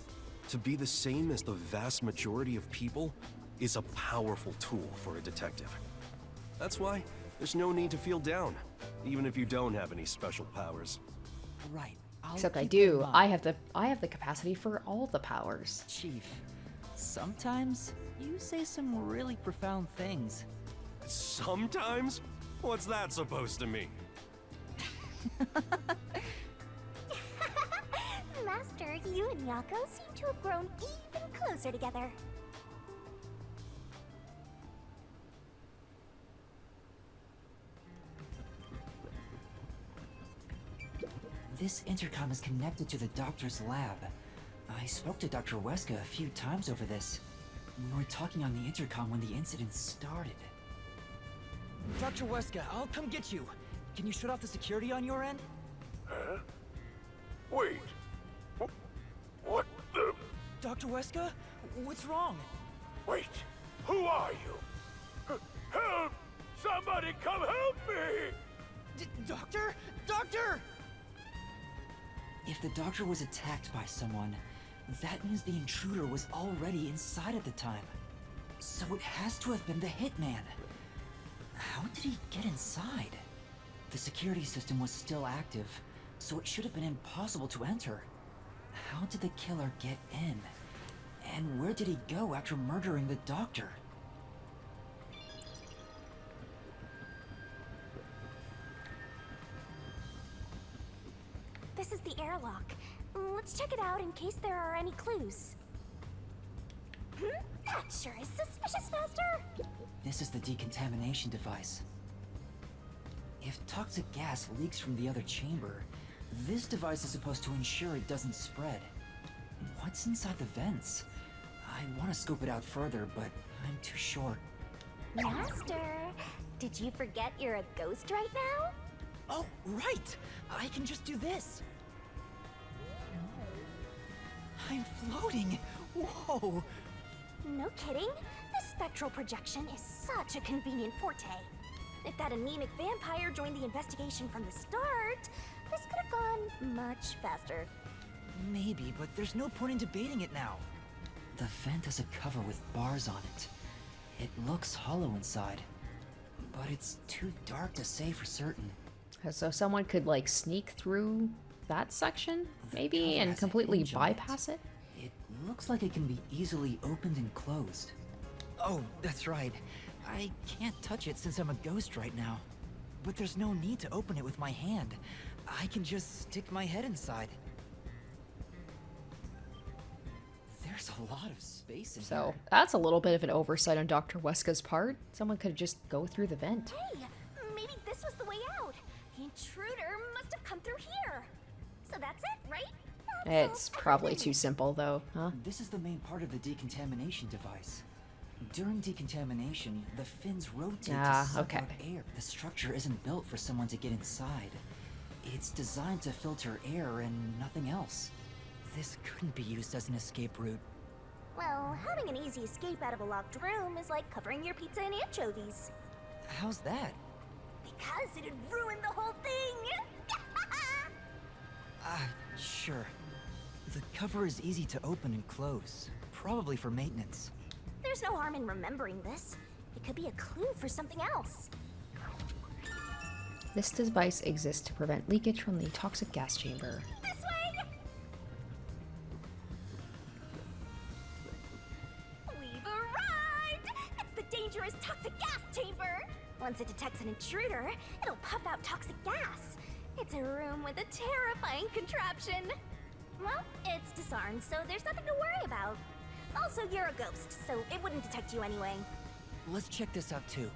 To be the same as the vast majority of people is a powerful tool for a detective. That's why there's no need to feel down, even if you don't have any special powers. Right. Except I do. I have the capacity for all the powers. Chief, sometimes you say some really profound things. Sometimes? What's that supposed to mean? Master, you and Yako seem to have grown even closer together. This intercom is connected to the doctor's lab. I spoke to Dr. Weska a few times over this. We were talking on the intercom when the incident started. Dr. Weska, I'll come get you. Can you shut off the security on your end? Huh? Wait. What the... Dr. Weska? What's wrong? Wait. Who are you? Help! Somebody come help me! Doctor? Doctor! If the doctor was attacked by someone, that means the intruder was already inside at the time. So it has to have been the hitman. How did he get inside? The security system was still active, so it should have been impossible to enter. How did the killer get in? And where did he go after murdering the doctor? This is the airlock. Let's check it out in case there are any clues. That sure is suspicious, Master. This is the decontamination device. If toxic gas leaks from the other chamber, this device is supposed to ensure it doesn't spread. What's inside the vents? I want to scope it out further, but I'm too short. Master, did you forget you're a ghost right now? Oh, right! I can just do this. I'm floating! Whoa! No kidding. The spectral projection is such a convenient forte. If that anemic vampire joined the investigation from the start, this could have gone much faster. Maybe, but there's no point in debating it now. The vent has a cover with bars on it. It looks hollow inside, but it's too dark to say for certain. So someone could like sneak through that section, maybe, and completely bypass it? It looks like it can be easily opened and closed. Oh, that's right. I can't touch it since I'm a ghost right now. But there's no need to open it with my hand. I can just stick my head inside. There's a lot of space in here. So that's a little bit of an oversight on Dr. Weska's part. Someone could just go through the vent. Hey, maybe this was the way out. The intruder must have come through here. So that's it, right? It's probably too simple though, huh? This is the main part of the decontamination device. During decontamination, the fins rotate to suck out air. The structure isn't built for someone to get inside. It's designed to filter air and nothing else. This couldn't be used as an escape route. Well, having an easy escape out of a locked room is like covering your pizza in anchovies. How's that? Because it'd ruin the whole thing! Sure. The cover is easy to open and close, probably for maintenance. There's no harm in remembering this. It could be a clue for something else. This device exists to prevent leakage from the toxic gas chamber. This way! We've arrived! It's the dangerous toxic gas chamber! Once it detects an intruder, it'll puff out toxic gas. It's a room with a terrifying contraption. Well, it's disarmed, so there's nothing to worry about. Also, you're a ghost, so it wouldn't detect you anyway. Let's check this out too.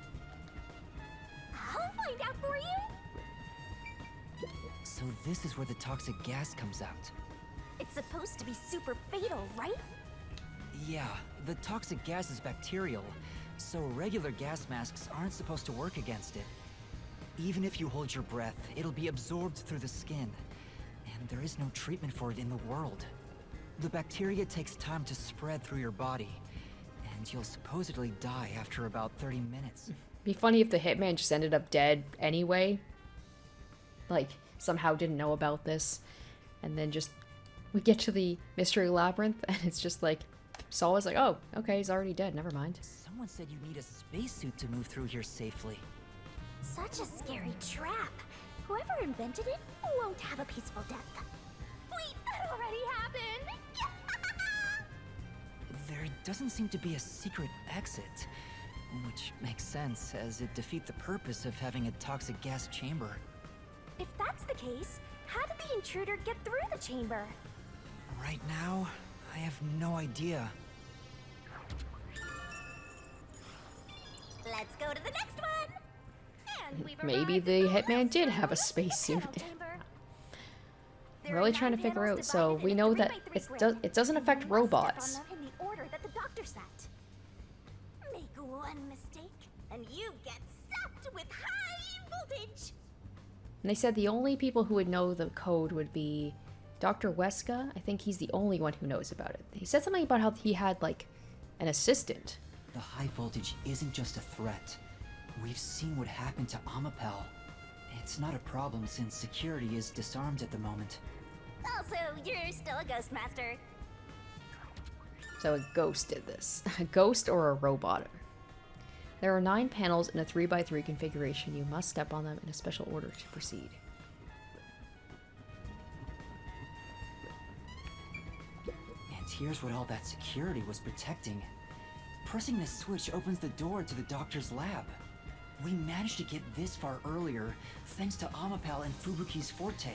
I'll find out for you! So this is where the toxic gas comes out. It's supposed to be super fatal, right? Yeah, the toxic gas is bacterial, so regular gas masks aren't supposed to work against it. Even if you hold your breath, it'll be absorbed through the skin. And there is no treatment for it in the world. The bacteria takes time to spread through your body, and you'll supposedly die after about 30 minutes. Be funny if the hitman just ended up dead anyway. Like, somehow didn't know about this. And then just, we get to the mystery labyrinth, and it's just like, Saul was like, oh, okay, he's already dead, never mind. Someone said you need a spacesuit to move through here safely. Such a scary trap. Whoever invented it won't have a peaceful death. Wait, that already happened! There doesn't seem to be a secret exit, which makes sense, as it defeats the purpose of having a toxic gas chamber. If that's the case, how did the intruder get through the chamber? Right now, I have no idea. Let's go to the next one! And we've Maybe arrived the at hitman did last have a room of the spacesuit. panel chamber. really trying to figure out. So we know that it doesn't affect robots. In the order that the doctor set. Make one mistake, and you get zapped with high voltage. And they said the only people who would know the code would be Dr. Weska. I think he's the only one who knows about it. He said something about how he had, like, an assistant. The high voltage isn't just a threat. We've seen what happened to Amapel. It's not a problem since security is disarmed at the moment. Also, you're still a ghost master. So a ghost did this. A ghost or a robot. There are 9 panels in a 3x3 configuration. You must step on them in a special order to proceed. And here's what all that security was protecting. Pressing this switch opens the door to the doctor's lab. We managed to get this far earlier thanks to Amapel and Fubuki's forte.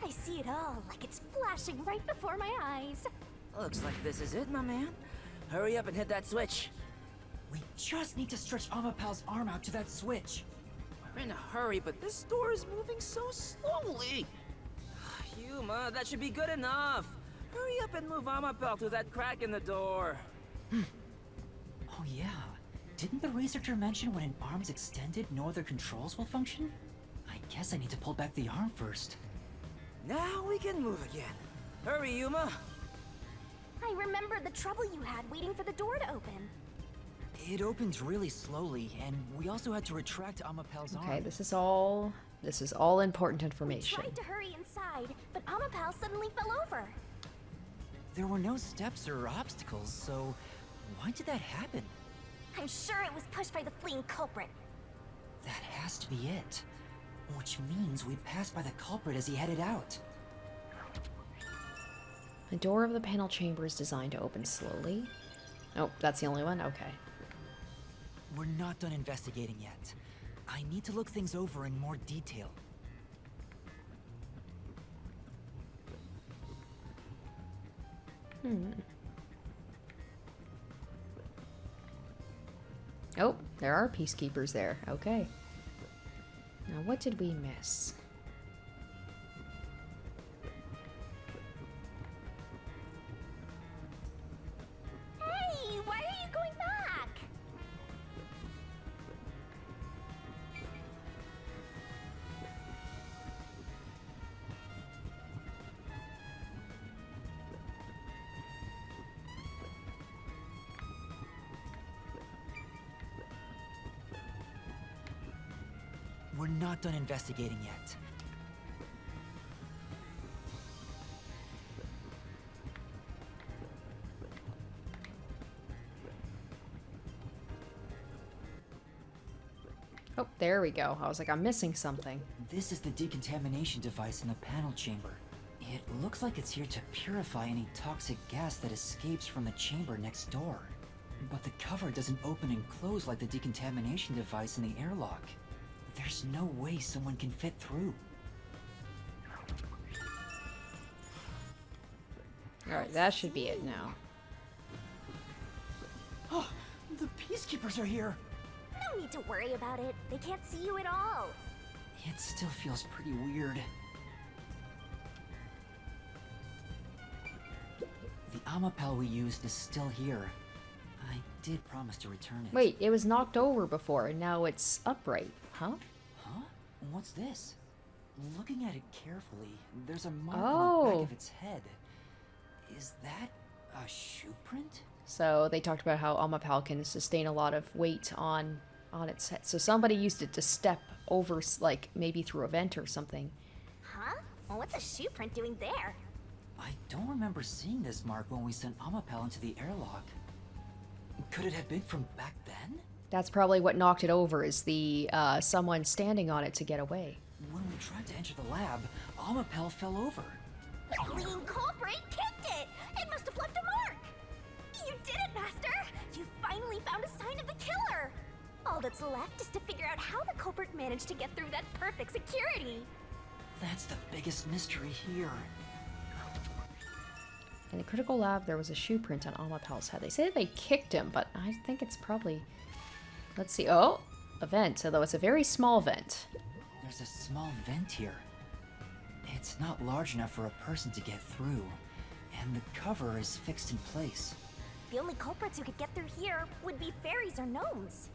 I see it all like it's flashing right before my eyes. Looks like this is it, my man. Hurry up and hit that switch. We just need to stretch Amapel's arm out to that switch. We're in a hurry, but this door is moving so slowly. Yuma, that should be good enough. Hurry up and move Amapel through that crack in the door. Oh yeah. Didn't the researcher mention when an arm's extended, no other controls will function? I guess I need to pull back the arm first. Now we can move again. Hurry, Yuma. I remember the trouble you had waiting for the door to open. It opened really slowly, and we also had to retract Amapel's arm. Okay, this is all important information. We tried to hurry inside, but Amapel suddenly fell over. There were no steps or obstacles, so why did that happen? I'm sure it was pushed by the fleeing culprit. That has to be it. Which means we passed by the culprit as he headed out. The door of the panel chamber is designed to open slowly. Oh, that's the only one? Okay. We're not done investigating yet. I need to look things over in more detail. Oh, there are peacekeepers there. Okay. Now, what did we miss? Hey, why are you going back? We're not done investigating yet. Oh, there we go. I was like, I'm missing something. This is the decontamination device in the panel chamber. It looks like it's here to purify any toxic gas that escapes from the chamber next door. But the cover doesn't open and close like the decontamination device in the airlock. There's no way someone can fit through. Alright, that should be it now. Oh, the peacekeepers are here! No need to worry about it. They can't see you at all. It still feels pretty weird. The Amapel we used is still here. I did promise to return it. Wait, it was knocked over before, and now it's upright, huh? Huh? What's this? Looking at it carefully, there's a mark on the back of its head. Is that a shoe print? So they talked about how Amapel can sustain a lot of weight on its head. So somebody used it to step over, like, maybe through a vent or something. Huh? Well, what's a shoe print doing there? I don't remember seeing this mark when we sent Amapel into the airlock. Could it have been from back then? That's probably what knocked it over, is the someone standing on it to get away. When we tried to enter the lab, Amapel fell over. The fleeing culprit kicked it! It must have left a mark! You did it, Master! You finally found a sign of the killer! All that's left is to figure out how the culprit managed to get through that perfect security! That's the biggest mystery here. In the critical lab, there was a shoe print on Amapel's head. They say they kicked him, but I think it's probably... Let's see. Oh! A vent, although it's a very small vent. There's a small vent here. It's not large enough for a person to get through, and the cover is fixed in place. The only culprits who could get through here would be fairies or gnomes.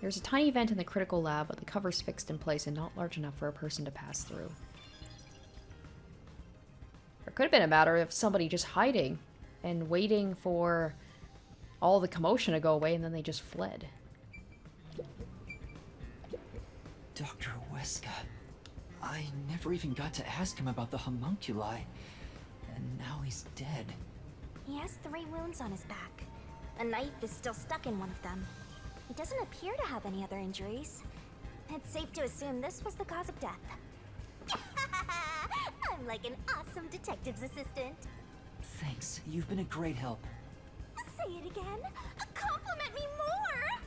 There's a tiny vent in the critical lab, but the cover's fixed in place and not large enough for a person to pass through. There could have been a matter of somebody just hiding and waiting for all the commotion to go away, and then they just fled. Dr. Weska. I never even got to ask him about the homunculi, and now he's dead. He has 3 wounds on his back. A knife is still stuck in one of them. He doesn't appear to have any other injuries. It's safe to assume this was the cause of death. I'm like an awesome detective's assistant. Thanks, you've been a great help. Say it again. Compliment me more!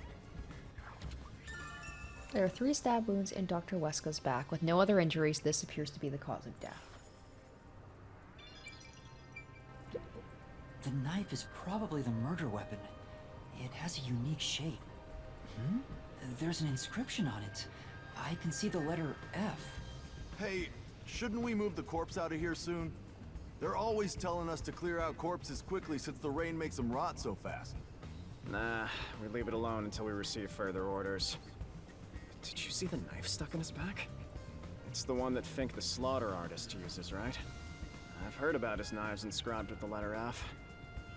There are 3 stab wounds in Dr. Weska's back. With no other injuries, this appears to be the cause of death. The knife is probably the murder weapon. It has a unique shape. There's an inscription on it. I can see the letter F. Hey, shouldn't we move the corpse out of here soon? They're always telling us to clear out corpses quickly since the rain makes them rot so fast. Nah, we leave it alone until we receive further orders. Did you see the knife stuck in his back? It's the one that Fink the slaughter artist uses, right? I've heard about his knives inscribed with the letter F.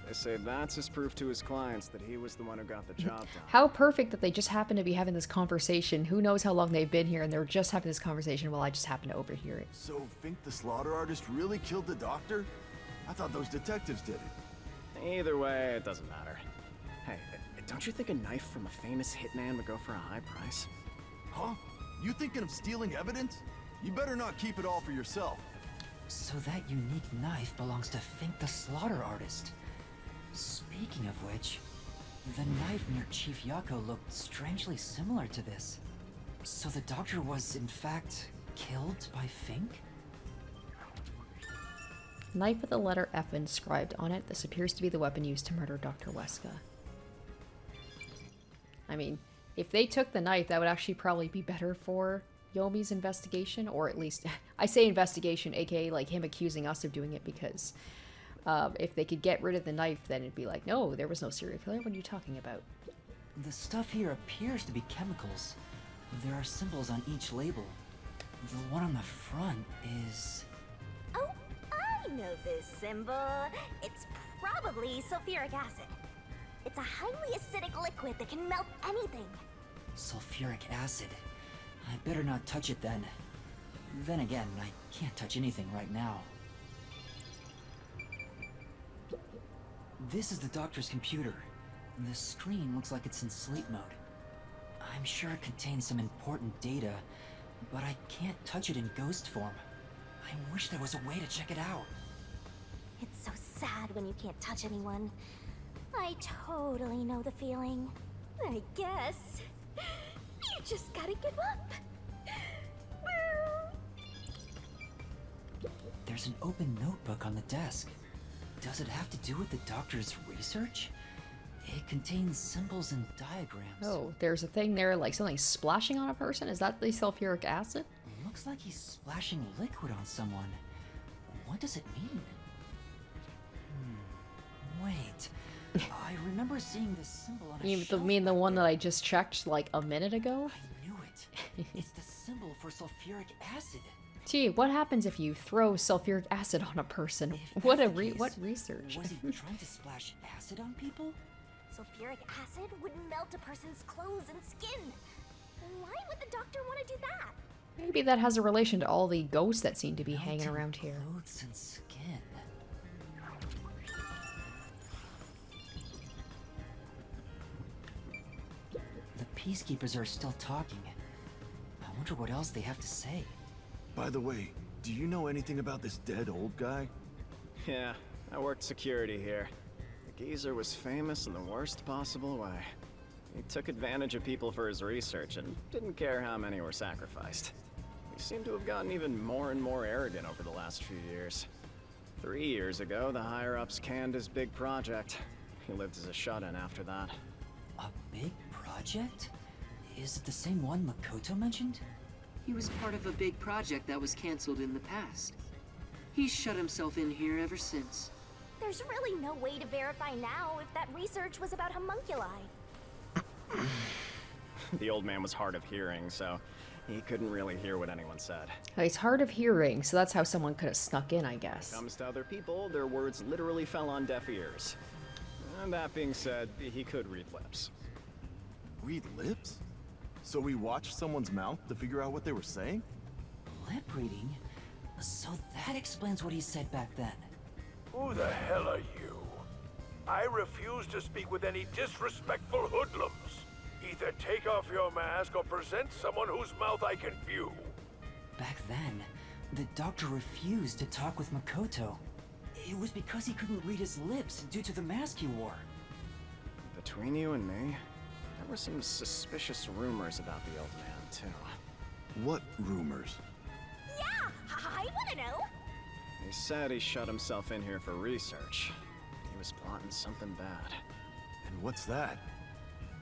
They say that's his proof to his clients that he was the one who got the job done. How perfect that they just happen to be having this conversation. Who knows how long they've been here, and they're just having this conversation while I just happen to overhear it. So Fink the slaughter artist really killed the doctor? I thought those detectives did it. Either way, it doesn't matter. Hey, don't you think a knife from a famous hitman would go for a high price? Huh? You thinking of stealing evidence? You better not keep it all for yourself. So that unique knife belongs to Fink the slaughter artist. Speaking of which, the knife near Chief Yako looked strangely similar to this. So the doctor was, in fact, killed by Fink? Knife with the letter F inscribed on it. This appears to be the weapon used to murder Dr. Weska. I mean, if they took the knife, that would actually probably be better for Yomi's investigation, or at least, I say investigation, aka like him accusing us of doing it, because if they could get rid of the knife, then it'd be like, no, there was no serial killer. What are you talking about? The stuff here appears to be chemicals. There are symbols on each label. The one on the front is... Oh, I know this symbol. It's probably sulfuric acid. It's a highly acidic liquid that can melt anything. Sulfuric acid. I better not touch it then. Then again, I can't touch anything right now. This is the doctor's computer. The screen looks like it's in sleep mode. I'm sure it contains some important data, but I can't touch it in ghost form. I wish there was a way to check it out. It's so sad when you can't touch anyone. I totally know the feeling. I guess you just gotta give up. There's an open notebook on the desk. Does it have to do with the doctor's research? It contains symbols and diagrams. Oh, there's a thing there, like something splashing on a person? Is that the sulfuric acid? Looks like he's splashing liquid on someone. What does it mean? Wait. I remember seeing this symbol on a shelf. You mean the one that I just checked like a minute ago? I knew it. It's the symbol for sulfuric acid. Gee, what happens if you throw sulfuric acid on a person? What research? Was he trying to splash acid on people? Sulfuric acid would melt a person's clothes and skin. Why would the doctor want to do that? Maybe that has a relation to all the ghosts that seem to be hanging around here. Clothes and skin. The peacekeepers are still talking. I wonder what else they have to say. By the way, do you know anything about this dead old guy? Yeah, I worked security here. The geezer was famous in the worst possible way. He took advantage of people for his research and didn't care how many were sacrificed. He seemed to have gotten even more and more arrogant over the last few years. 3 years ago, the higher-ups canned his big project. He lived as a shut-in after that. A big project? Is it the same one Makoto mentioned? He was part of a big project that was cancelled in the past. He's shut himself in here ever since. There's really no way to verify now if that research was about homunculi. The old man was hard of hearing, so he couldn't really hear what anyone said. He's hard of hearing, so that's how someone could have snuck in, I guess. When it comes to other people, their words literally fell on deaf ears. And that being said, he could read lips. Read lips? So we watched someone's mouth to figure out what they were saying? Lip reading? So that explains what he said back then. Who the hell are you? I refuse to speak with any disrespectful hoodlums. Either take off your mask or present someone whose mouth I can view. Back then, the doctor refused to talk with Makoto. It was because he couldn't read his lips due to the mask he wore. Between you and me, there were some suspicious rumors about the old man, too. What rumors? Yeah, I want to know. He said he shut himself in here for research. He was plotting something bad. And what's that?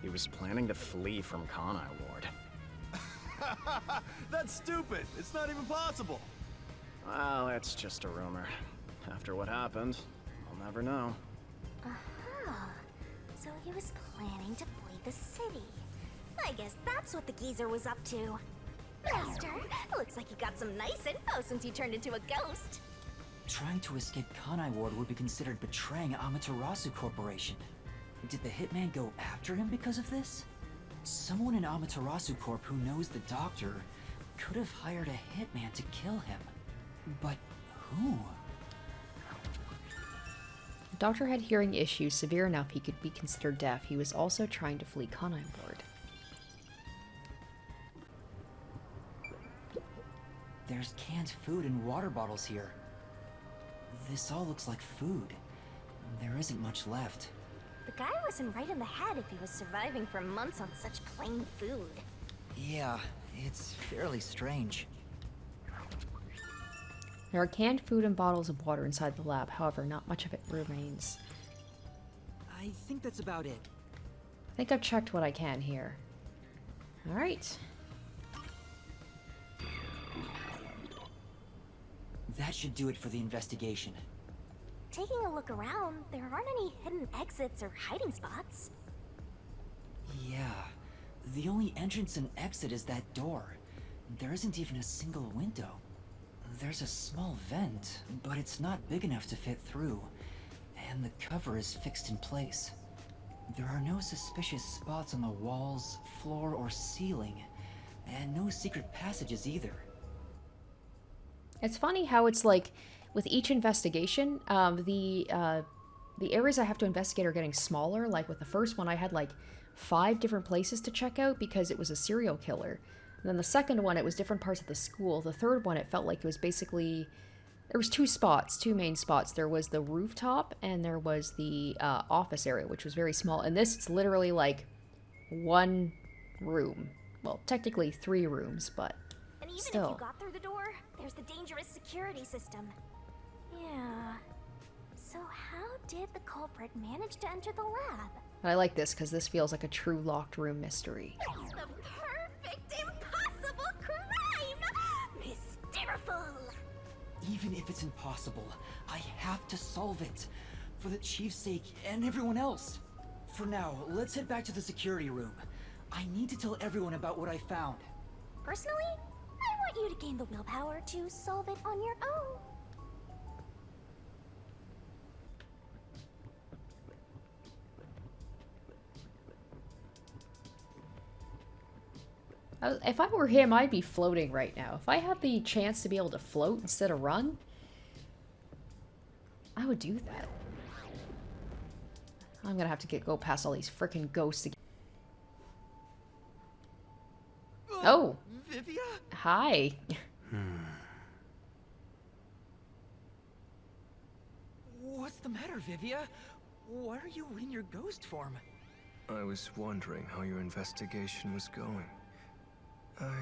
He was planning to flee from Kanai Ward. That's stupid! It's not even possible! Well, it's just a rumor. After what happened, I'll never know. So he was planning to flee the city. I guess that's what the geezer was up to. Master, looks like you got some nice info since you turned into a ghost. Trying to escape Kanai Ward would be considered betraying Amaterasu Corporation. Did the hitman go after him because of this? Someone in Amaterasu Corp who knows the doctor could have hired a hitman to kill him. But who? The doctor had hearing issues severe enough he could be considered deaf. He was also trying to flee Kanai Ward. There's canned food and water bottles here. This all looks like food. There isn't much left. The guy wasn't right in the head if he was surviving for months on such plain food. Yeah, it's fairly strange. There are canned food and bottles of water inside the lab, however, not much of it remains. I think that's about it. I think I've checked what I can here. Alright. That should do it for the investigation. Taking a look around, there aren't any hidden exits or hiding spots. Yeah, the only entrance and exit is that door. There isn't even a single window. There's a small vent, but it's not big enough to fit through, and the cover is fixed in place. There are no suspicious spots on the walls, floor, or ceiling, and no secret passages either. It's funny how it's like, with each investigation, the areas I have to investigate are getting smaller. Like with the first one, I had like 5 different places to check out because it was a serial killer. And then the second one, it was different parts of the school. The third one, it felt like it was basically... There was 2 main spots. There was the rooftop and there was the office area, which was very small. And this, it's literally like 1 room. Well, technically 3 rooms, but And even still. if you got through the door, there's the dangerous security system. Yeah. So how did the culprit manage to enter the lab? I like this because this feels like a true locked room mystery. It's the perfect impossible crime! Mysteriful! Even if it's impossible, I have to solve it. For the chief's sake and everyone else. For now, let's head back to the security room. I need to tell everyone about what I found. Personally, I want you to gain the willpower to solve it on your own. If I were him, I'd be floating right now. If I had the chance to be able to float instead of run, I would do that. I'm gonna have to go past all these freaking ghosts again. Oh! Vivia? Hi. What's the matter, Vivia? Why are you in your ghost form? I was wondering how your investigation was going. I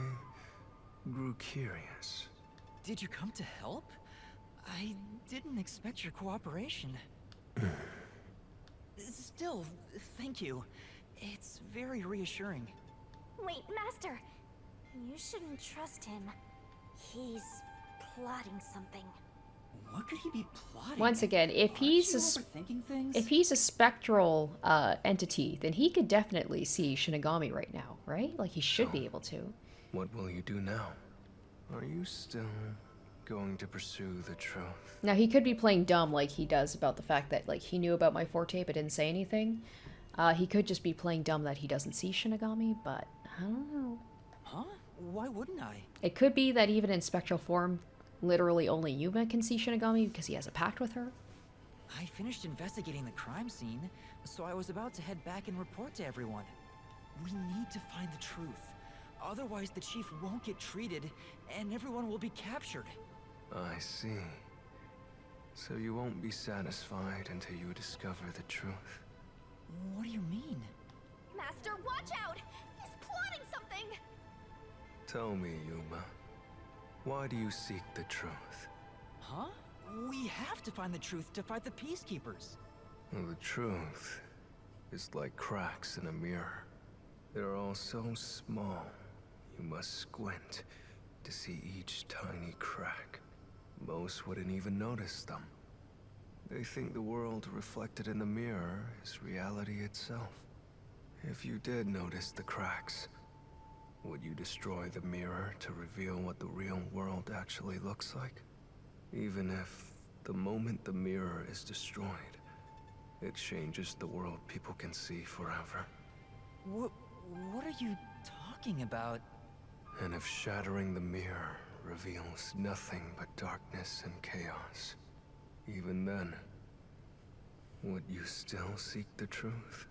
grew curious. Did you come to help? I didn't expect your cooperation. Still, thank you. It's very reassuring. Wait, Master! You shouldn't trust him. He's plotting something. What could he be plotting? Once again, if Aren't he's you a overthinking things? if he's a spectral entity, then he could definitely see Shinigami right now, right? Like he should be able to. What will you do now? Are you still going to pursue the truth? Now he could be playing dumb like he does about the fact that like he knew about my forte but didn't say anything. He could just be playing dumb that he doesn't see Shinigami, but I don't know. Huh? Why wouldn't I? It could be that even in spectral form, literally only Yuma can see Shinigami because he has a pact with her. I finished investigating the crime scene, so I was about to head back and report to everyone. We need to find the truth. Otherwise, the chief won't get treated, and everyone will be captured. I see. So you won't be satisfied until you discover the truth. What do you mean? Master, watch out! He's plotting something! Tell me, Yuma. Why do you seek the truth? Huh? We have to find the truth to fight the Peacekeepers. Well, the truth is like cracks in a mirror. They're all so small, you must squint to see each tiny crack. Most wouldn't even notice them. They think the world reflected in the mirror is reality itself. If you did notice the cracks, would you destroy the mirror to reveal what the real world actually looks like? Even if, the moment the mirror is destroyed, it changes the world people can see forever. What are you talking about? And if shattering the mirror reveals nothing but darkness and chaos, even then, would you still seek the truth?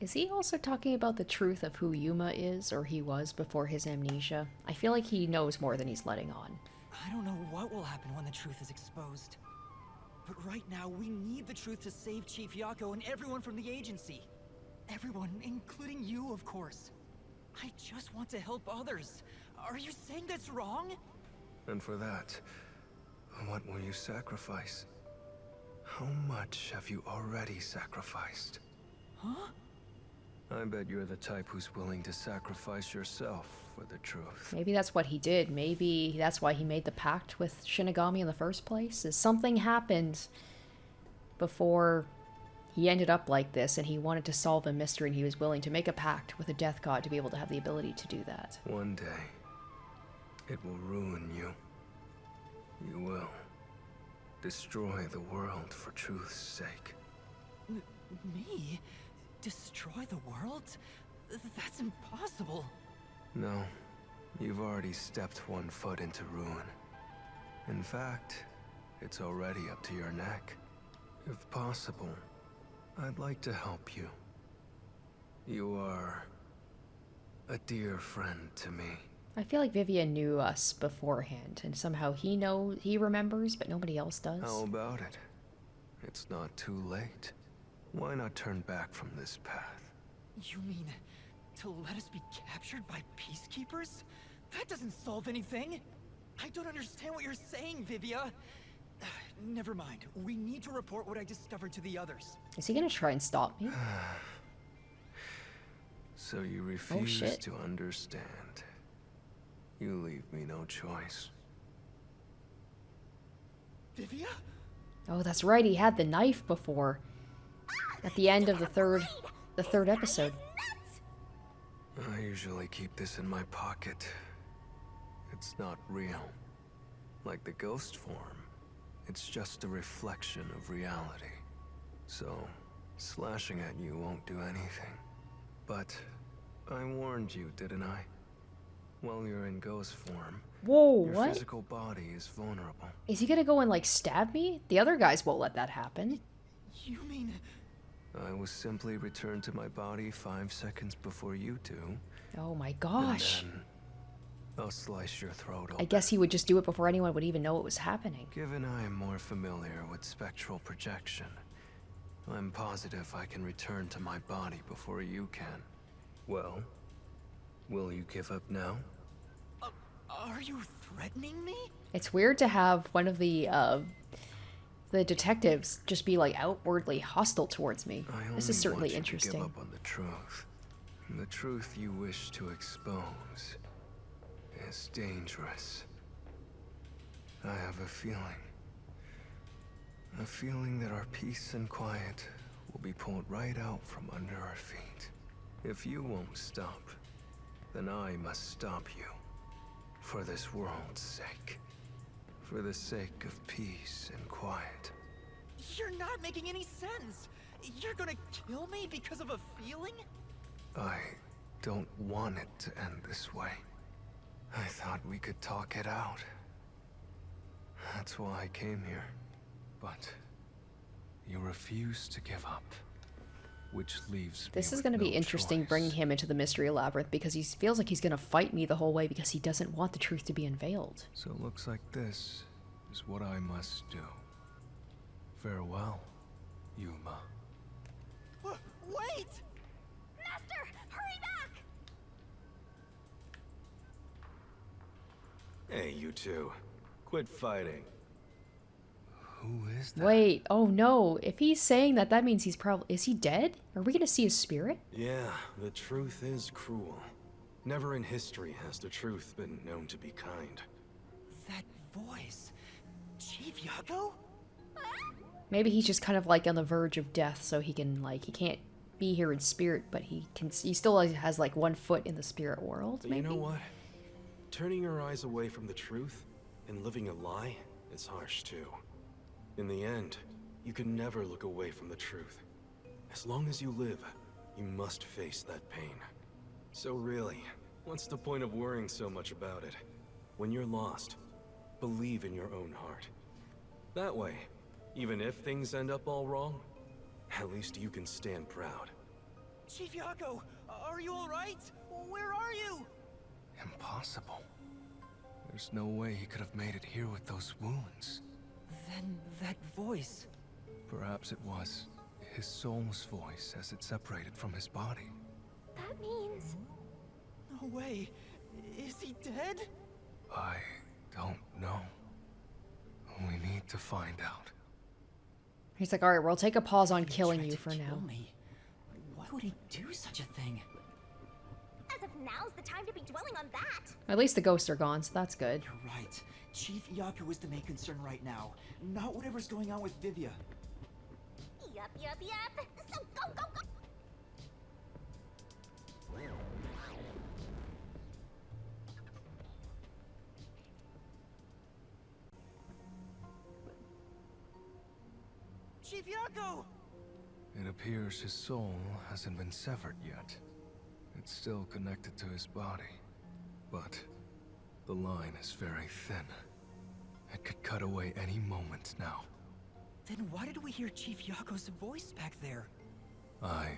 Is he also talking about the truth of who Yuma is, or he was before his amnesia? I feel like he knows more than he's letting on. I don't know what will happen when the truth is exposed. But right now, we need the truth to save Chief Yako and everyone from the agency. Everyone, including you, of course. I just want to help others. Are you saying that's wrong? And for that, what will you sacrifice? How much have you already sacrificed? Huh? I bet you're the type who's willing to sacrifice yourself for the truth. Maybe that's what he did. Maybe that's why he made the pact with Shinigami in the first place. Is something happened before he ended up like this, and he wanted to solve a mystery, and he was willing to make a pact with a death god to be able to have the ability to do that. One day, it will ruin you. You will destroy the world for truth's sake. Me? Destroy the world? That's impossible. No, you've already stepped one foot into ruin. In fact, it's already up to your neck. If possible, I'd like to help you. You are a dear friend to me. I feel like Vivia knew us beforehand, and somehow he remembers, but nobody else does. How about it? It's not too late. Why not turn back from this path? You mean to let us be captured by Peacekeepers? That doesn't solve anything. I don't understand what you're saying, Vivia. Never mind. We need to report what I discovered to the others. Is he gonna try and stop me? So you refuse to understand. You leave me no choice. Vivia? Oh, that's right. He had the knife before. At the end of the third episode. I usually keep this in my pocket. It's not real. Like the ghost form, it's just a reflection of reality. So, slashing at you won't do anything. But I warned you, didn't I? While you're in ghost form, whoa, your what? physical body is vulnerable. Is he gonna go and like stab me? The other guys won't let that happen. You mean... I was simply returned to my body 5 seconds before you do. Oh my gosh. And then I'll slice your throat open. I guess he would just do it before anyone would even know it was happening. Given I am more familiar with spectral projection, I'm positive I can return to my body before you can. Well, will you give up now? Are you threatening me? It's weird to have one of the detectives just be like outwardly hostile towards me. This is certainly interesting. To give up on the truth you wish to expose. is dangerous. I have a feeling. A feeling that our peace and quiet will be pulled right out from under our feet. If you won't stop, then I must stop you. For this world's sake. For the sake of peace and quiet. You're not making any sense! You're gonna kill me because of a feeling? I don't want it to end this way. I thought we could talk it out. That's why I came here. But you refuse to give up. Which leaves This me is with going to be no interesting choice. bringing him into the mystery labyrinth because he feels like he's going to fight me the whole way because he doesn't want the truth to be unveiled. So it looks like this is what I must do. Farewell, Yuma. Wait! Master, hurry back! Hey, you two. Quit fighting. Who is that? Wait, oh no. If he's saying that, that means he's probably... Is he dead? Are we going to see his spirit? Yeah, the truth is cruel. Never in history has the truth been known to be kind. That voice... Chief Yako? Maybe he's just kind of like on the verge of death, so he can, like, he can't be here in spirit, but he still has, like, 1 foot in the spirit world, But maybe? you know what? Turning your eyes away from the truth and living a lie is harsh too. In the end, you can never look away from the truth. As long as you live, you must face that pain. So really, what's the point of worrying so much about it? When you're lost, believe in your own heart. That way, even if things end up all wrong, at least you can stand proud. Chief Yako, are you alright? Where are you? Impossible. There's no way he could have made it here with those wounds. Then that voice... Perhaps it was his soul's voice as it separated from his body. That means... No way. Is he dead? I don't know. We need to find out. He's like, alright, we'll take a pause on killing tried you to for kill now. me. Why would he do such a thing? As if now's the time to be dwelling on that! At least the ghosts are gone, so that's good. You're right. Chief Yako is the main concern right now, not whatever's going on with Vivia. Yup. So go! Chief Yako! It appears his soul hasn't been severed yet. It's still connected to his body. But the line is very thin. It could cut away any moment now. Then why did we hear Chief Yako's voice back there? I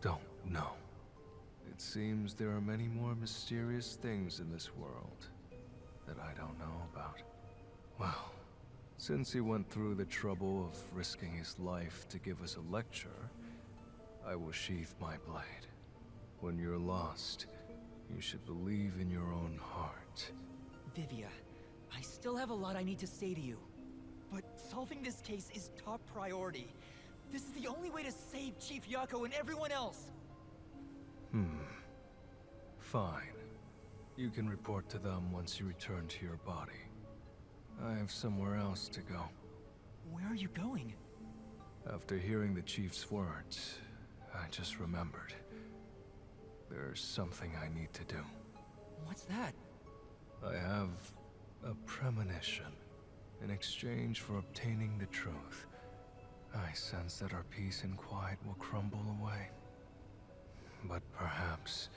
don't know. It seems there are many more mysterious things in this world that I don't know about. Well, since he went through the trouble of risking his life to give us a lecture, I will sheath my blade. When you're lost, you should believe in your own heart. Vivia, I still have a lot I need to say to you. But solving this case is top priority. This is the only way to save Chief Yako and everyone else. Fine. You can report to them once you return to your body. I have somewhere else to go. Where are you going? After hearing the chief's words, I just remembered. There's something I need to do. What's that? I have a premonition. In exchange for obtaining the truth, I sense that our peace and quiet will crumble away. But perhaps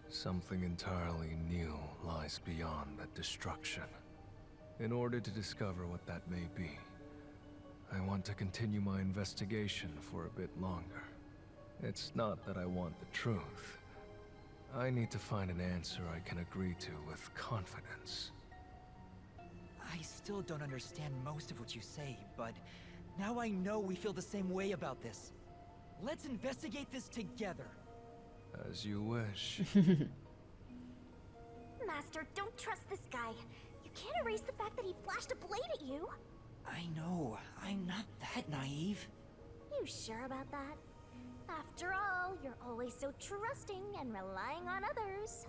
something entirely new lies beyond that destruction. In order to discover what that may be, I want to continue my investigation for a bit longer. It's not that I want the truth. I need to find an answer I can agree to with confidence. I still don't understand most of what you say, but now I know we feel the same way about this. Let's investigate this together. As you wish. Master, don't trust this guy. You can't erase the fact that he flashed a blade at you. I know. I'm not that naive. You sure about that? After all, you're always so trusting and relying on others.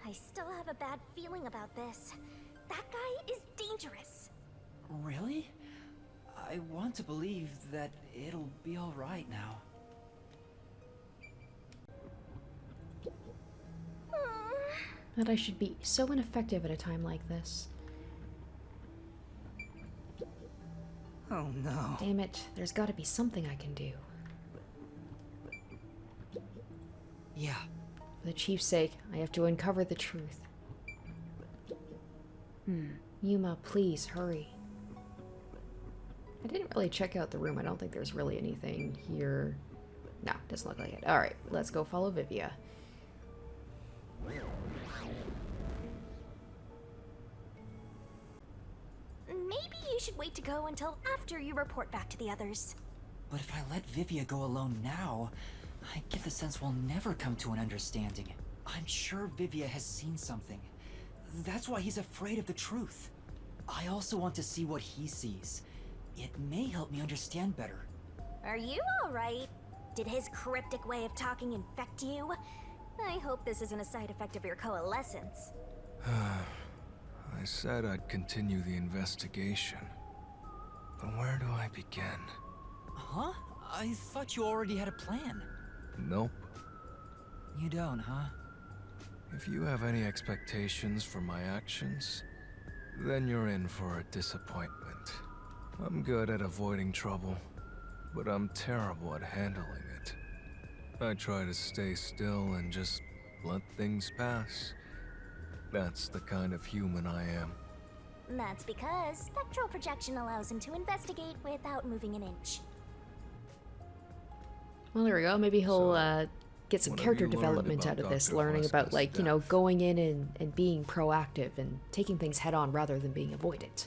I still have a bad feeling about this. That guy is dangerous. Really? I want to believe that it'll be alright now. That I should be so ineffective at a time like this. Oh no. Damn it, there's gotta be something I can do. Yeah. For the chief's sake, I have to uncover the truth. Yuma, please, hurry. I didn't really check out the room. I don't think there's really anything here. No, doesn't look like it. Alright, let's go follow Vivia. Maybe you should wait to go until after you report back to the others. But if I let Vivia go alone now, I get the sense we'll never come to an understanding. I'm sure Vivia has seen something. That's why he's afraid of the truth. I also want to see what he sees. It may help me understand better. Are you alright? Did his cryptic way of talking infect you? I hope this isn't a side effect of your coalescence. I said I'd continue the investigation. But where do I begin? Huh? I thought you already had a plan. Nope. You don't, huh? If you have any expectations for my actions, then you're in for a disappointment. I'm good at avoiding trouble, but I'm terrible at handling it. I try to stay still and just let things pass. That's the kind of human I am. That's because spectral projection allows him to investigate without moving an inch. Well, there we go. Maybe he'll get some character development out of this, learning about, like, you know, going in and being proactive and taking things head on rather than being avoidant.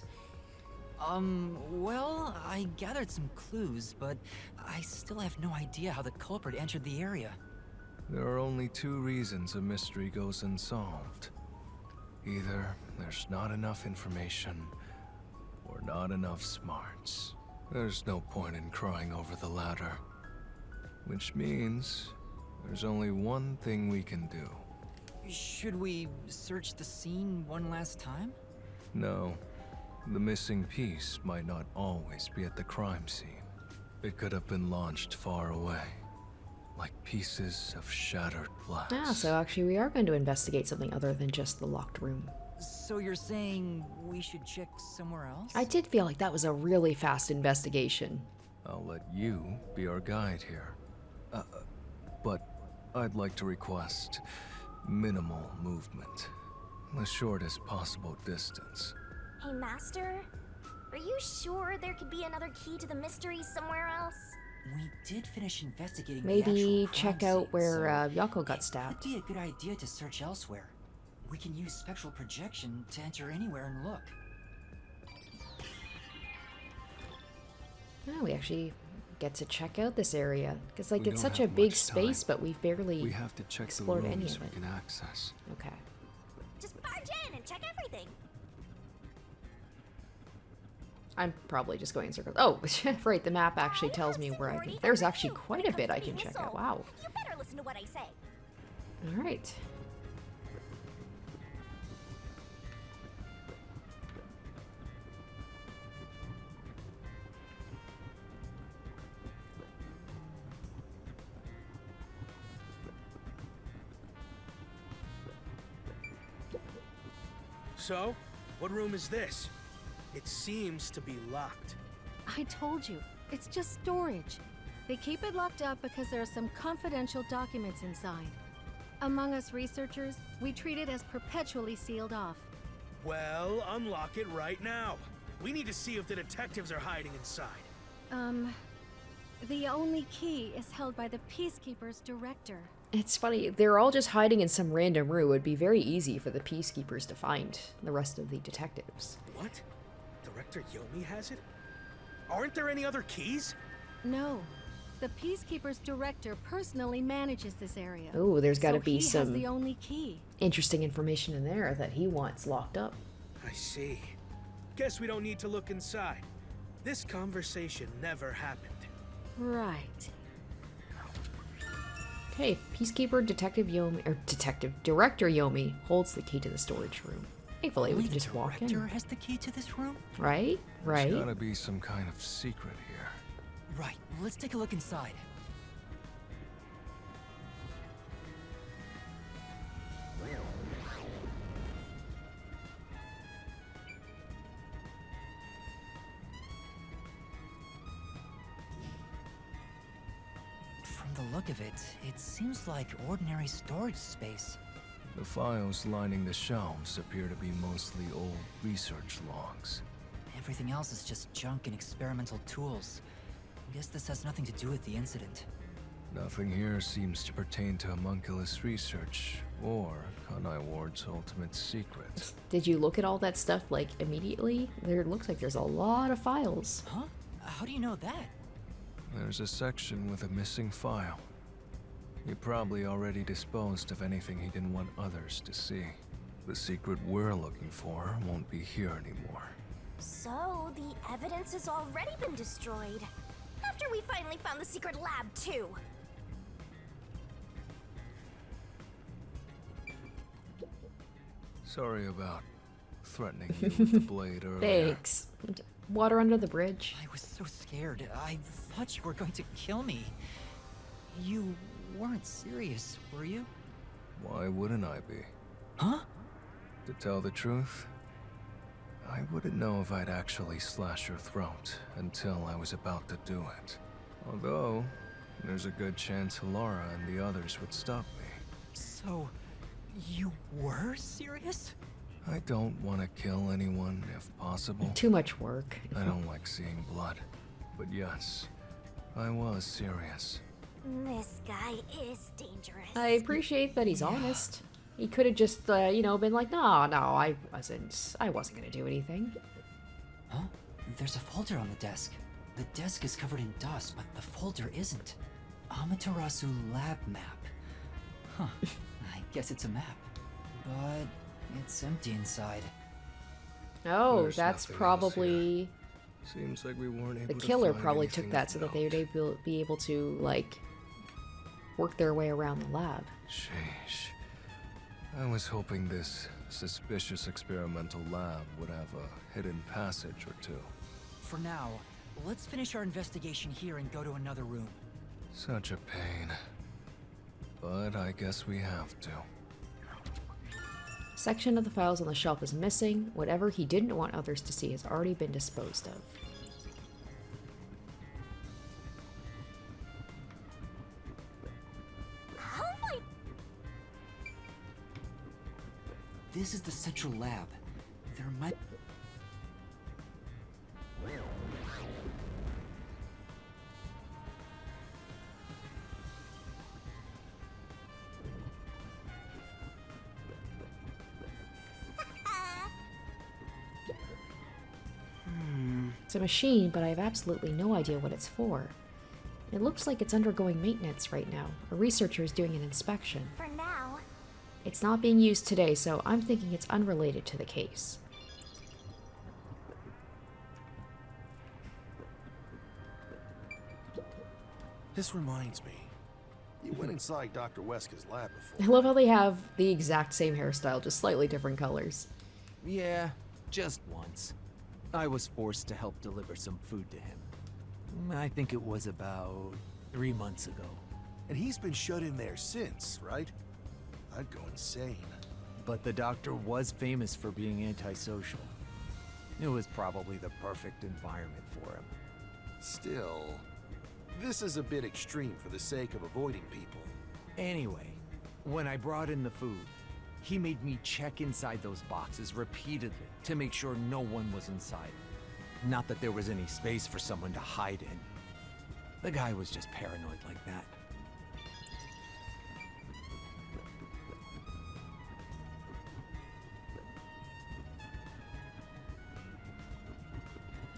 Well, I gathered some clues, but I still have no idea how the culprit entered the area. There are only two reasons a mystery goes unsolved. Either there's not enough information, or not enough smarts. There's no point in crying over the latter. Which means there's only one thing we can do. Should we search the scene one last time? No. The missing piece might not always be at the crime scene. It could have been launched far away, like pieces of shattered glass. Ah, so actually we are going to investigate something other than just the locked room. So you're saying we should check somewhere else? I did feel like that was a really fast investigation. I'll let you be our guide here. But I'd like to request minimal movement. The shortest possible distance. Hey, Master? Are you sure there could be another key to the mystery somewhere else? We did finish investigating Maybe the check crime out scene, where so Yako got stabbed. It would be a good idea to search elsewhere. We can use spectral projection to enter anywhere and look. Oh, we actually get to check out this area. Because, like, We it's don't such a have big much space, time. but we've barely We have to check the explored any rooms of we it. can access. Okay. Just barge in and check everything. I'm probably just going in circles. Oh, right, the map actually tells me where I can... There's actually quite a bit I can check out. Wow. You better listen to what I say. Alright. So, what room is this? It seems to be locked. I told you, it's just storage. They keep it locked up because there are some confidential documents inside. Among us researchers, we treat it as perpetually sealed off. Well, unlock it right now. We need to see if the detectives are hiding inside. The only key is held by the Peacekeeper's director. It's funny, they're all just hiding in some random room. It would be very easy for the Peacekeepers to find the rest of the detectives. What? Director Yomi has it? Aren't there any other keys? No. The Peacekeeper's director personally manages this area. Oh, there's got to so be he has some the only key. interesting information in there that he wants locked up. I see. Guess we don't need to look inside. This conversation never happened. Right. Okay, Peacekeeper Detective Yomi, or Director Yomi holds the key to the storage room. Thankfully, we can just walk in. The director has the key to this room? Right? Right? There's gotta be some kind of secret here. Right, let's take a look inside. From the look of it, it seems like ordinary storage space. The files lining the shelves appear to be mostly old research logs. Everything else is just junk and experimental tools. Guess this has nothing to do with the incident. Nothing here seems to pertain to homunculus research or Kunai Ward's ultimate secret. Did you look at all that stuff, like, immediately? There looks like there's a lot of files. Huh? How do you know that? There's a section with a missing file. He probably already disposed of anything he didn't want others to see. The secret we're looking for won't be here anymore. So, the evidence has already been destroyed. After we finally found the secret lab, too. Sorry about threatening you with the blade earlier. Thanks. Water under the bridge. I was so scared. I thought you were going to kill me. You weren't serious, were you? Why wouldn't I be? Huh? To tell the truth, I wouldn't know if I'd actually slash your throat until I was about to do it. Although, there's a good chance Laura and the others would stop me. So, you were serious? I don't want to kill anyone if possible. Too much work. I don't like seeing blood. But yes, I was serious. This guy is dangerous. I appreciate that he's honest. He could have just, you know, been like, no, I wasn't gonna do anything. Huh? There's a folder on the desk. The desk is covered in dust, but the folder isn't. Amaterasu lab map. Huh. I guess it's a map. But it's empty inside. Oh, There's that's nothing else probably... Seems like we weren't able The to killer find probably anything took that of so that they would be able to, like, work their way around the lab. Sheesh. I was hoping this suspicious experimental lab would have a hidden passage or two. For now, let's finish our investigation here and go to another room. Such a pain. But I guess we have to. Section of the files on the shelf is missing. Whatever he didn't want others to see has already been disposed of. This is the central lab. There might... It's a machine, but I have absolutely no idea what it's for. It looks like it's undergoing maintenance right now. A researcher is doing an inspection. For now. It's not being used today, so I'm thinking it's unrelated to the case. This reminds me. You went inside Dr. Wesker's lab I before. love how they have the exact same hairstyle, just slightly different colors. Yeah, just once. I was forced to help deliver some food to him. I think it was about 3 months ago. And he's been shut in there since, right? I'd go insane. But the doctor was famous for being antisocial. It was probably the perfect environment for him. Still, this is a bit extreme for the sake of avoiding people. Anyway, when I brought in the food, he made me check inside those boxes repeatedly to make sure no one was inside. Not that there was any space for someone to hide in. The guy was just paranoid like that.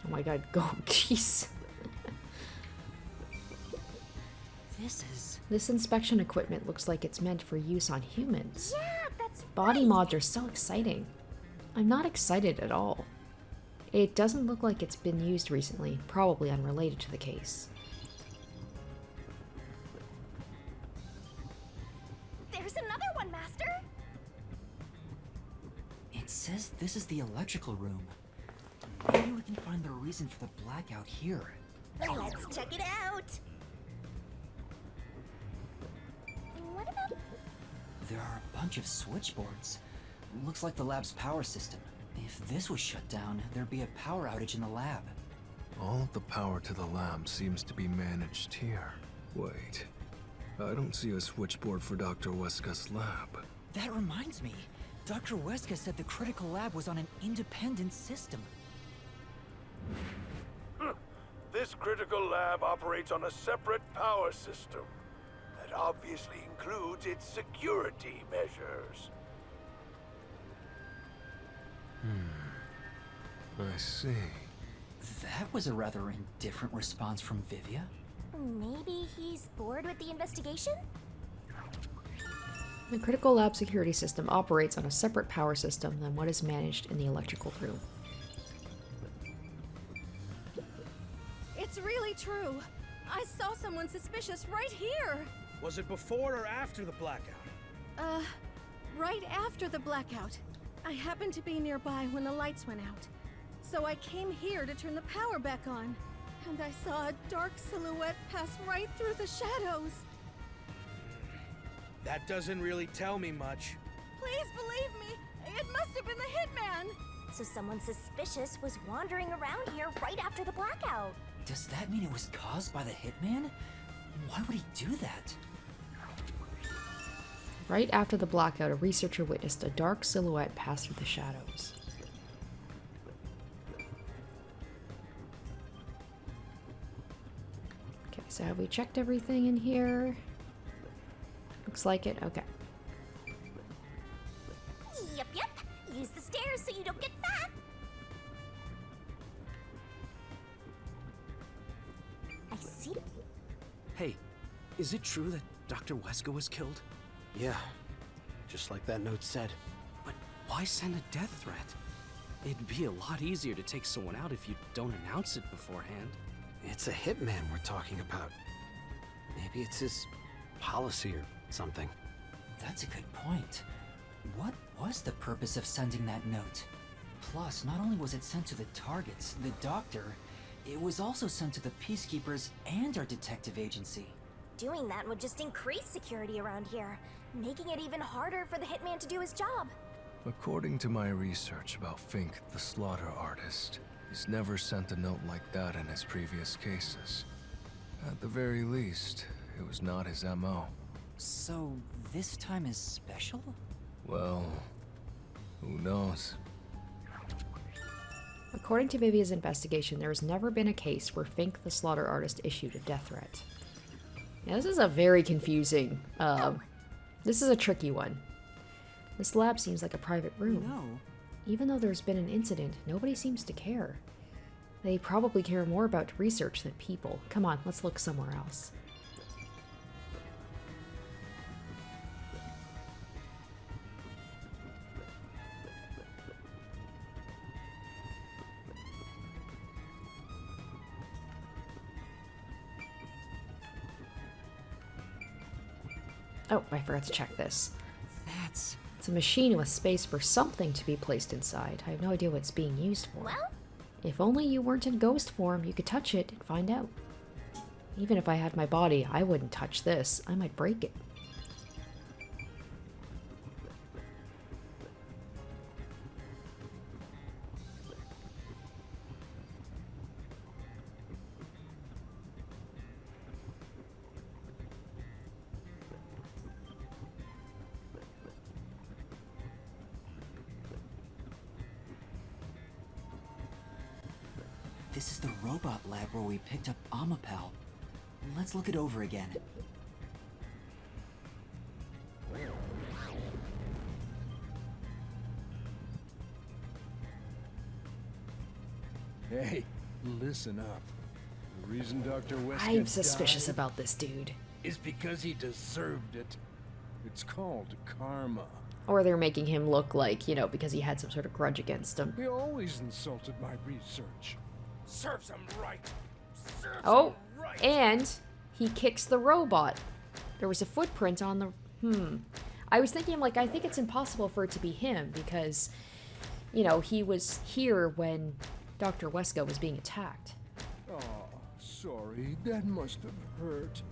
Oh my god, go, jeez. This inspection equipment looks like it's meant for use on humans. Yeah, that's Body mods are so exciting. I'm not excited at all. It doesn't look like it's been used recently, probably unrelated to the case. There's another one, Master! It says this is the electrical room. Maybe we can find the reason for the blackout here. Let's check it out! What about... There are a bunch of switchboards. Looks like the lab's power system. If this was shut down, there'd be a power outage in the lab. All of the power to the lab seems to be managed here. Wait, I don't see a switchboard for Dr. Weska's lab. That reminds me. Dr. Weska said the critical lab was on an independent system. This critical lab operates on a separate power system. That obviously includes its security measures. I see. That was a rather indifferent response from Vivia. Maybe he's bored with the investigation? The critical lab security system operates on a separate power system than what is managed in the electrical room. It's really true. I saw someone suspicious right here. Was it before or after the blackout? Right after the blackout. I happened to be nearby when the lights went out. So I came here to turn the power back on. And I saw a dark silhouette pass right through the shadows. That doesn't really tell me much. Please believe me, it must have been the hitman. So someone suspicious was wandering around here right after the blackout. Does that mean it was caused by the hitman? Why would he do that? Right after the blackout, a researcher witnessed a dark silhouette pass through the shadows. Okay, so have we checked everything in here? Looks like it. Okay. Yep. Use the stairs so you don't get fat. I see. Hey, is it true that Dr. Weska was killed? Yeah, just like that note said. But why send a death threat? It'd be a lot easier to take someone out if you don't announce it beforehand. It's a hitman we're talking about. Maybe it's his policy or something. That's a good point. What was the purpose of sending that note? Plus, not only was it sent to the targets, the doctor, it was also sent to the peacekeepers and our detective agency. Doing that would just increase security around here, making it even harder for the hitman to do his job. According to my research about Fink, the slaughter artist, he's never sent a note like that in his previous cases. At the very least, it was not his MO. So, this time is special? Well, who knows? According to Vivia's investigation, there has never been a case where Fink the slaughter artist issued a death threat. Yeah, this is a very confusing, this is a tricky one. This lab seems like a private room. No. Even though there's been an incident, nobody seems to care. They probably care more about research than people. Come on, let's look somewhere else. Oh, I forgot to check this. It's a machine with space for something to be placed inside. I have no idea what it's being used for. Well? If only you weren't in ghost form, you could touch it and find out. Even if I had my body, I wouldn't touch this. I might break it. This is the robot lab where we picked up Amapel. Let's look it over again. Hey, listen up. The reason Dr. Weska I'm suspicious died about this dude. is because he deserved it. It's called karma. Or they're making him look like, you know, because he had some sort of grudge against him. He always insulted my research. Serves him right. Serves Oh, him right. and he kicks the robot. There was a footprint on the... I was thinking, like, I think it's impossible for it to be him because, you know, he was here when Dr. Wesker was being attacked. Oh, sorry. That must have hurt.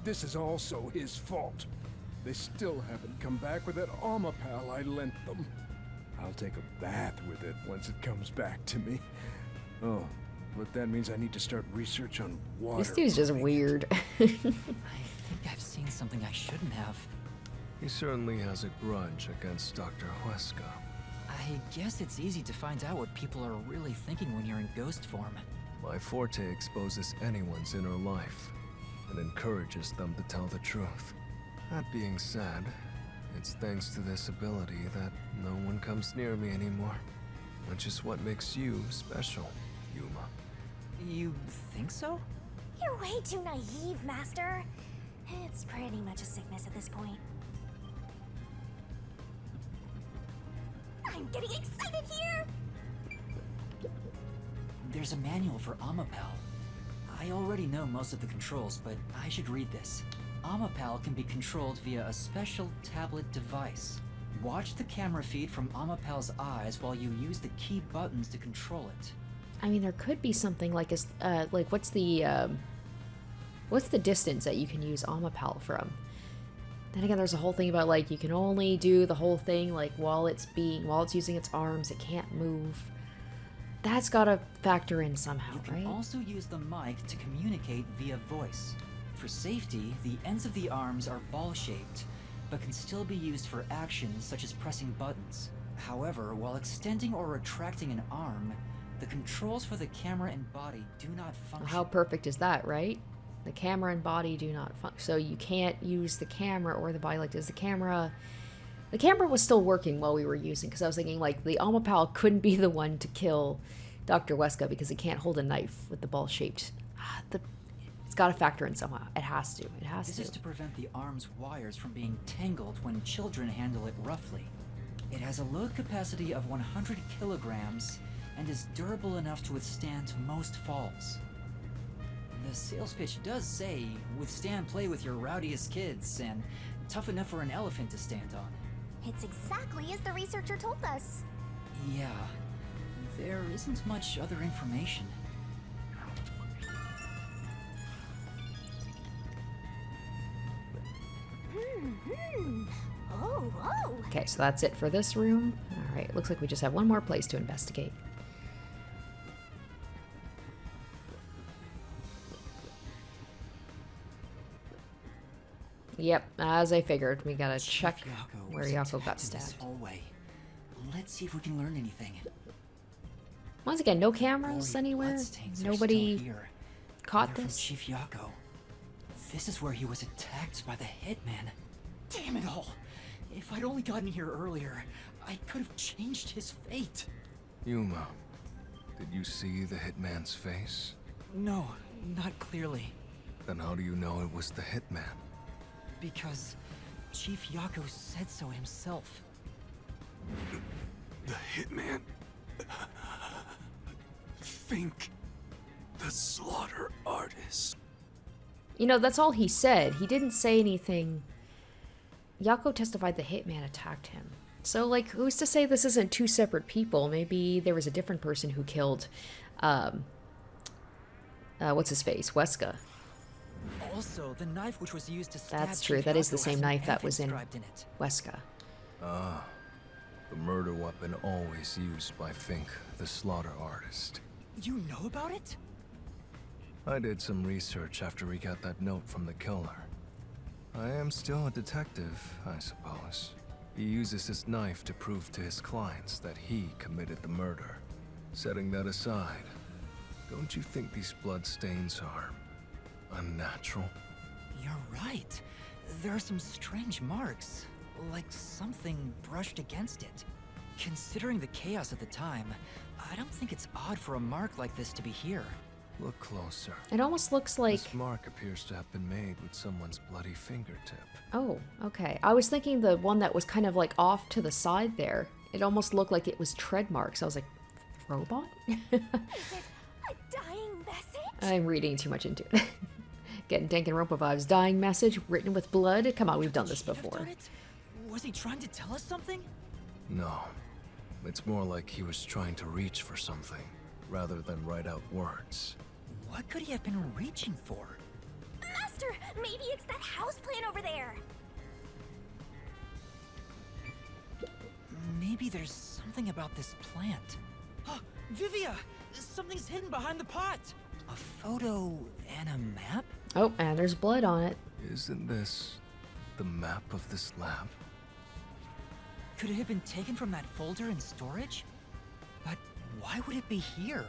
This is also his fault. They still haven't come back with that armor pal I lent them. I'll take a bath with it once it comes back to me. Oh, but that means I need to start research on water. This dude's just weird. I think I've seen something I shouldn't have. He certainly has a grudge against Dr. Wesker. I guess it's easy to find out what people are really thinking when you're in ghost form. My forte exposes anyone's inner life and encourages them to tell the truth. That being said, it's thanks to this ability that no one comes near me anymore, which is what makes you special, Yuma. You think so? You're way too naive, Master. It's pretty much a sickness at this point. I'm getting excited here! There's a manual for Amapal. I already know most of the controls, but I should read this. Amapal can be controlled via a special tablet device. Watch the camera feed from Amapal's eyes while you use the key buttons to control it. I mean, there could be something like what's the distance that you can use Amapal from? Then again, there's a whole thing about like you can only do the whole thing like while it's using its arms, it can't move. That's gotta factor in somehow, You can right? also use the mic to communicate via voice. For safety, the ends of the arms are ball-shaped, but can still be used for actions such as pressing buttons. However, while extending or retracting an arm, the controls for the camera and body do not function. How perfect is that, right? The camera and body do not function. So you can't use the camera or the body. Like, does the camera... The camera was still working while we were using, because I was thinking, like, the Amapal couldn't be the one to kill Dr. Wesker because it can't hold a knife with the ball-shaped... It's got to factor in somehow. It has to. It has to. This is to prevent the arm's wires from being tangled when children handle it roughly. It has a load capacity of 100 kilograms and is durable enough to withstand most falls. The sales pitch does say, withstand play with your rowdiest kids and tough enough for an elephant to stand on. It's exactly as the researcher told us. Yeah, there isn't much other information. Oh. Okay, so that's it for this room. Alright, looks like we just have one more place to investigate. Yep, as I figured, we gotta check where Yako got stabbed. Hallway. Let's see if we can learn anything. Once again, no cameras anywhere. Nobody caught They're this. from Chief Yako. This is where he was attacked by the hitman. Damn it all! If I'd only gotten here earlier, I could have changed his fate. Yuma, did you see the hitman's face? No, not clearly. Then how do you know it was the hitman? Because Chief Yako said so himself. The hitman. Think. The slaughter artist. You know, that's all he said. He didn't say anything. Yako testified the hitman attacked him. So, like, who's to say this isn't two separate people? Maybe there was a different person who killed, what's his face? Wesker. Also, the knife which was used to stab That's true. Chief That is Yako the same has an knife that F was in inscribed in it. Wesker. Ah, the murder weapon always used by Fink, the slaughter artist. You know about it? I did some research after he got that note from the killer. I am still a detective, I suppose. He uses his knife to prove to his clients that he committed the murder. Setting that aside, don't you think these bloodstains are unnatural? You're right. There are some strange marks, like something brushed against it. Considering the chaos at the time, I don't think it's odd for a mark like this to be here. Look closer. It almost looks like... This mark appears to have been made with someone's bloody fingertip. Oh, okay. I was thinking the one that was kind of like off to the side there. It almost looked like it was tread marks. I was like, robot? Is it a dying message? I'm reading too much into it. Getting Danganronpa vibes. Dying message written with blood? Come on, we've done this before. Was he trying to tell us something? No. It's more like he was trying to reach for something, rather than write out words. What could he have been reaching for? Master, maybe it's that houseplant over there. Maybe there's something about this plant. Vivia! Something's hidden behind the pot! A photo and a map? Oh, and there's blood on it. Isn't this the map of this lab? Could it have been taken from that folder in storage? But why would it be here?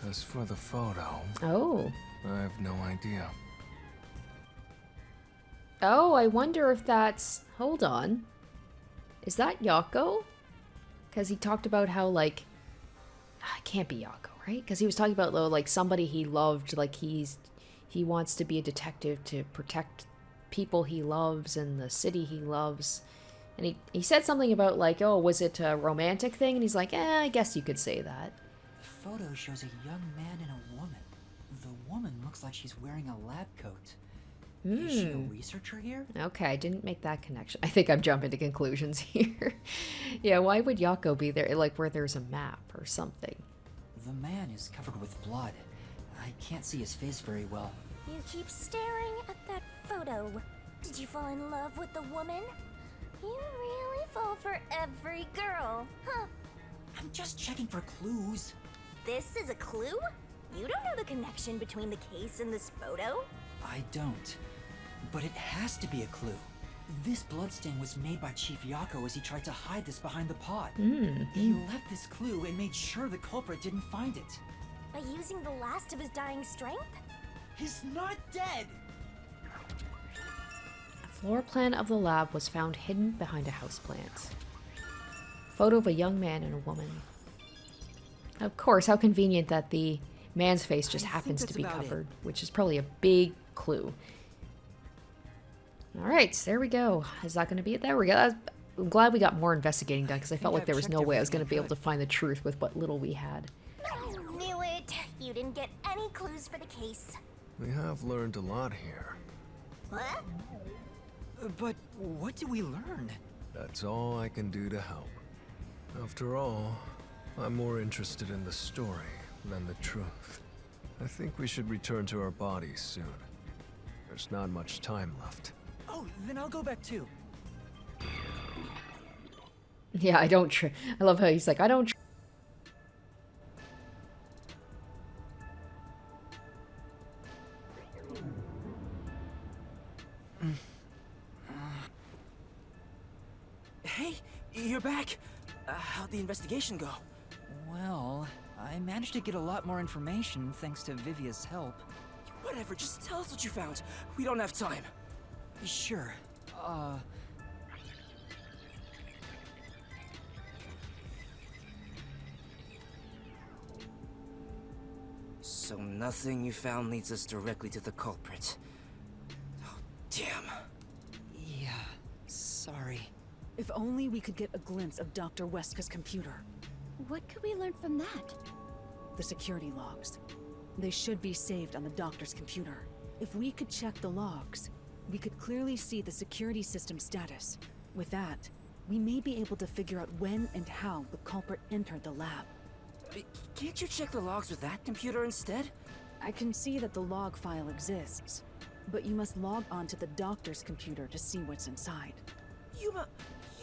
As for the photo... Oh. I have no idea. Oh, I wonder if that's... Hold on. Is that Yako? Because he talked about how, like... It can't be Yako, right? Because he was talking about, though, like, somebody he loved, like, he wants to be a detective to protect people he loves and the city he loves. And he said something about, like, oh, was it a romantic thing? And he's like, I guess you could say that. The photo shows a young man and a woman. The woman looks like she's wearing a lab coat. Is she a researcher here? Okay, I didn't make that connection. I think I'm jumping to conclusions here. Yeah, why would Yako be there, like, where there's a map or something? The man is covered with blood. I can't see his face very well. You keep staring at that photo. Did you fall in love with the woman? You really fall for every girl, huh? I'm just checking for clues. This is a clue? You don't know the connection between the case and this photo? I don't. But it has to be a clue. This bloodstain was made by Chief Yako as he tried to hide this behind the pot. He left this clue and made sure the culprit didn't find it. By using the last of his dying strength? He's not dead! A floor plan of the lab was found hidden behind a houseplant. Photo of a young man and a woman. Of course, how convenient that the man's face just happens to be covered, which is probably a big clue. Alright, so there we go. Is that going to be it? There we go. I'm glad we got more investigating done, because I felt like there was no way I was going to be able to find the truth with what little we had. I knew it! You didn't get any clues for the case. We have learned a lot here. What? But what did we learn? That's all I can do to help. After all, I'm more interested in the story than the truth. I think we should return to our bodies soon. There's not much time left. Oh, then I'll go back too. Yeah, I don't I love how he's like, I don't Hey, you're back. How'd the investigation go? Well, I managed to get a lot more information thanks to Vivia's help. Whatever, just tell us what you found. We don't have time. Sure. So nothing you found leads us directly to the culprit. Oh, damn. Yeah, sorry. If only we could get a glimpse of Dr. Weska's computer. What could we learn from that? The security logs. They should be saved on the doctor's computer. If we could check the logs, we could clearly see the security system status. With that, we may be able to figure out when and how the culprit entered the lab. Can't you check the logs with that computer instead? I can see that the log file exists, but you must log on to the doctor's computer to see what's inside. You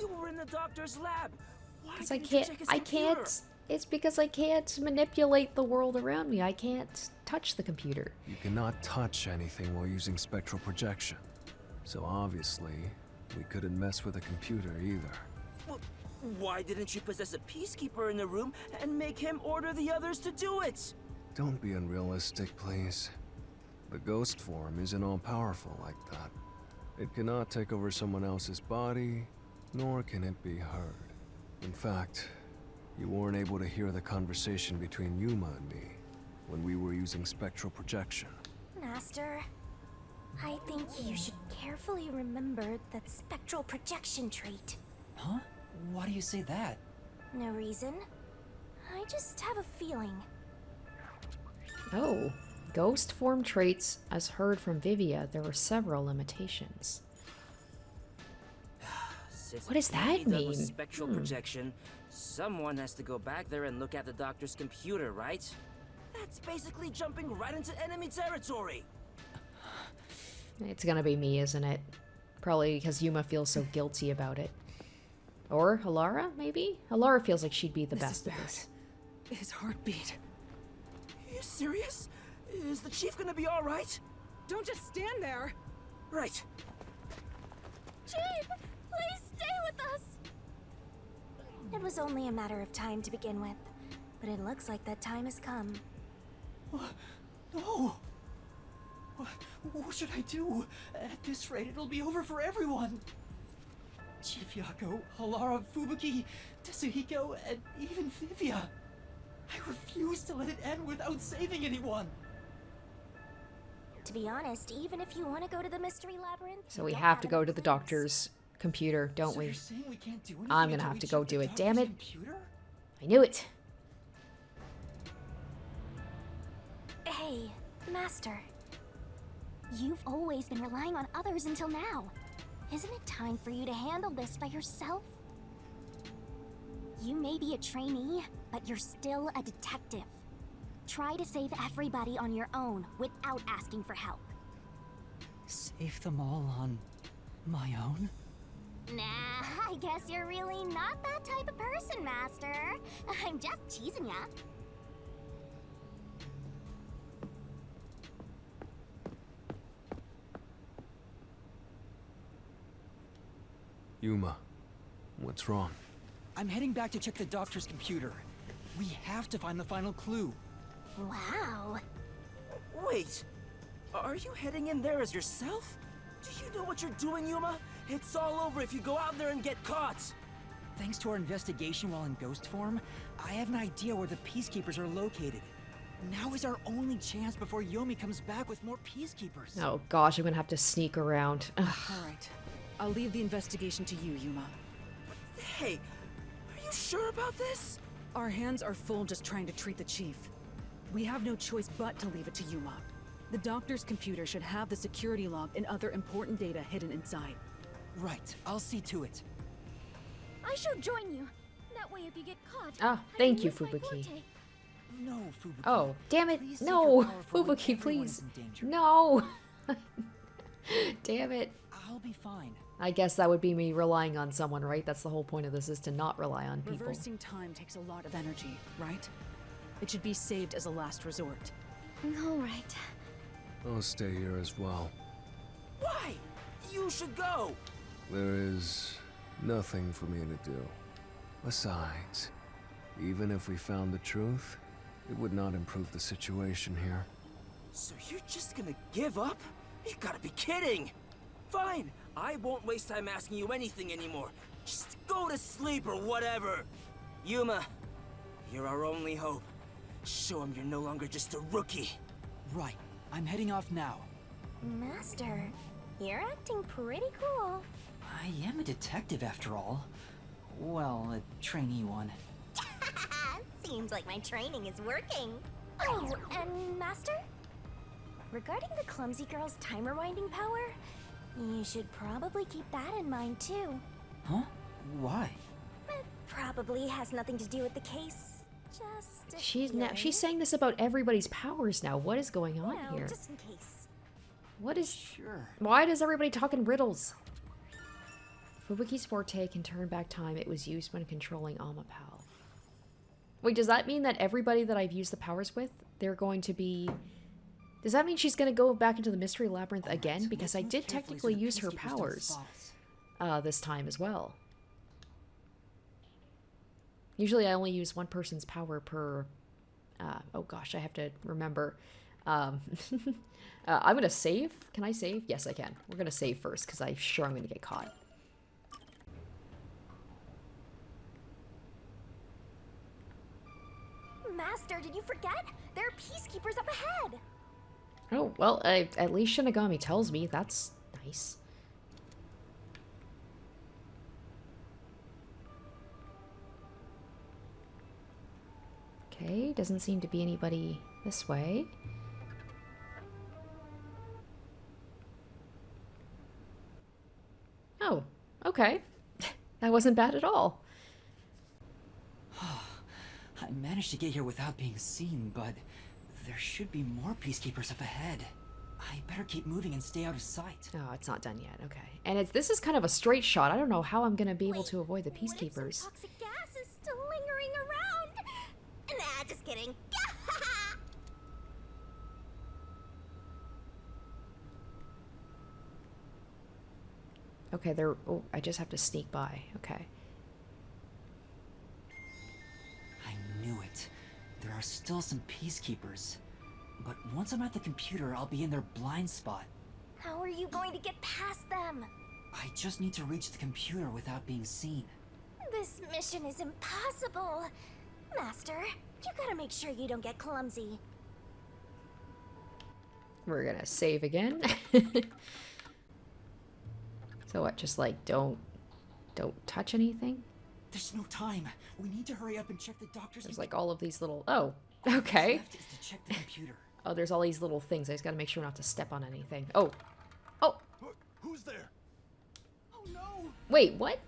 were in the doctor's lab. Why Because didn't you check his computer? It's because I can't manipulate the world around me. I can't touch the computer. You cannot touch anything while using spectral projection. So obviously, we couldn't mess with a computer either. Well, why didn't you possess a peacekeeper in the room and make him order the others to do it? Don't be unrealistic, please. The ghost form isn't all-powerful like that. It cannot take over someone else's body, nor can it be heard. In fact, you weren't able to hear the conversation between Yuma and me when we were using spectral projection. Master, I think you should carefully remember that spectral projection trait. Huh? Why do you say that? No reason. I just have a feeling. Oh, ghost form traits, as heard from Vivia, there were several limitations. analysis What does can't that be done with mean? spectral projection, someone has to go back there and look at the doctor's computer, right? That's basically jumping right into enemy territory. It's gonna be me, isn't it? Probably because Yuma feels so guilty about it. Or Halara, maybe? Halara feels like she'd be the best at this. His heartbeat. Are you serious? Is the chief gonna be alright? Don't just stand there! Right. Chief, please stay with us. It was only a matter of time to begin with, but it looks like that time has come. No! What should I do? At this rate, it'll be over for everyone! Chief Yako, Halara, Fubuki, Tetsuhiko, and even Vivia. I refuse to let it end without saving anyone! To be honest, even if you want to go to the mystery labyrinth... So we have to go to the doctor's computer, don't we? I'm gonna have to go do it, damn it. I knew it. Hey, Master. You've always been relying on others until now. Isn't it time for you to handle this by yourself? You may be a trainee, but you're still a detective. Try to save everybody on your own without asking for help. Save them all on my own? Nah, I guess you're really not that type of person, Master. I'm just teasing ya. Yuma, what's wrong? I'm heading back to check the doctor's computer. We have to find the final clue. Wow. Wait, are you heading in there as yourself? Do you know what you're doing, Yuma? It's all over if you go out there and get caught. Thanks to our investigation while in ghost form, I have an idea where the peacekeepers are located. Now is our only chance before Yomi comes back with more peacekeepers. Oh gosh, I'm gonna have to sneak around. Alright. I'll leave the investigation to you, Yuma. Hey, are you sure about this? Our hands are full just trying to treat the chief. We have no choice but to leave it to Yuma. The doctor's computer should have the security log and other important data hidden inside. Right, I'll see to it. I shall join you. That way if you get caught... Ah, thank you, Fubuki. No, Fubuki. Oh, damn it. Please save No, your power for when Fubuki, everyone is please. in danger. No. Damn it. I'll be fine. I guess that would be me relying on someone, right? That's the whole point of this, is to not rely on people. Reversing time takes a lot of energy, right? It should be saved as a last resort. All right. I'll stay here as well. Why? You should go. There is nothing for me to do. Besides, even if we found the truth, it would not improve the situation here. So you're just gonna give up? You gotta be kidding! Fine, I won't waste time asking you anything anymore. Just go to sleep or whatever. Yuma, you're our only hope. Show him you're no longer just a rookie. Right, I'm heading off now. Master, you're acting pretty cool. I am a detective after all. Well, a trainee one. Seems like my training is working. Oh, and Master? Regarding the clumsy girl's time rewinding power, you should probably keep that in mind too. Huh? Why? It probably has nothing to do with the case. Just a She's feeling. she's saying this about everybody's powers now. What is going on Well, here? just in case. What is... Sure. Why does everybody talk in riddles? Fubuki's forte can turn back time. It was used when controlling Amapal. Wait, does that mean that everybody that I've used the powers with, they're going to be... Does that mean she's going to go back into the Mystery Labyrinth again? Because I did technically use her powers this time as well. Usually I only use one person's power per... oh gosh, I have to remember. I'm going to save. Can I save? Yes, I can. We're going to save first because I'm sure I'm going to get caught. Master, did you forget? There are peacekeepers up ahead. Oh, well, at least Shinigami tells me. That's nice. Okay, doesn't seem to be anybody this way. Oh, okay. That wasn't bad at all. I managed to get here without being seen, but there should be more peacekeepers up ahead. I better keep moving and stay out of sight. Oh, it's not done yet. Okay. And this is kind of a straight shot. I don't know how I'm going to be able to avoid the peacekeepers. Toxic gas is still lingering around. Nah, just kidding. Okay, oh, I just have to sneak by. Okay. I knew it. There are still some peacekeepers. But once I'm at the computer, I'll be in their blind spot. How are you going to get past them? I just need to reach the computer without being seen. This mission is impossible. Master, you gotta make sure you don't get clumsy. We're gonna save again. So what, just like don't touch anything? There's no time. We need to hurry up and check the doctor's... There's like all of these little... Oh, okay. Left is to check the computer. Oh, there's all these little things. I just gotta make sure not to step on anything. Oh. Oh. Who's there? Oh no! Wait, what?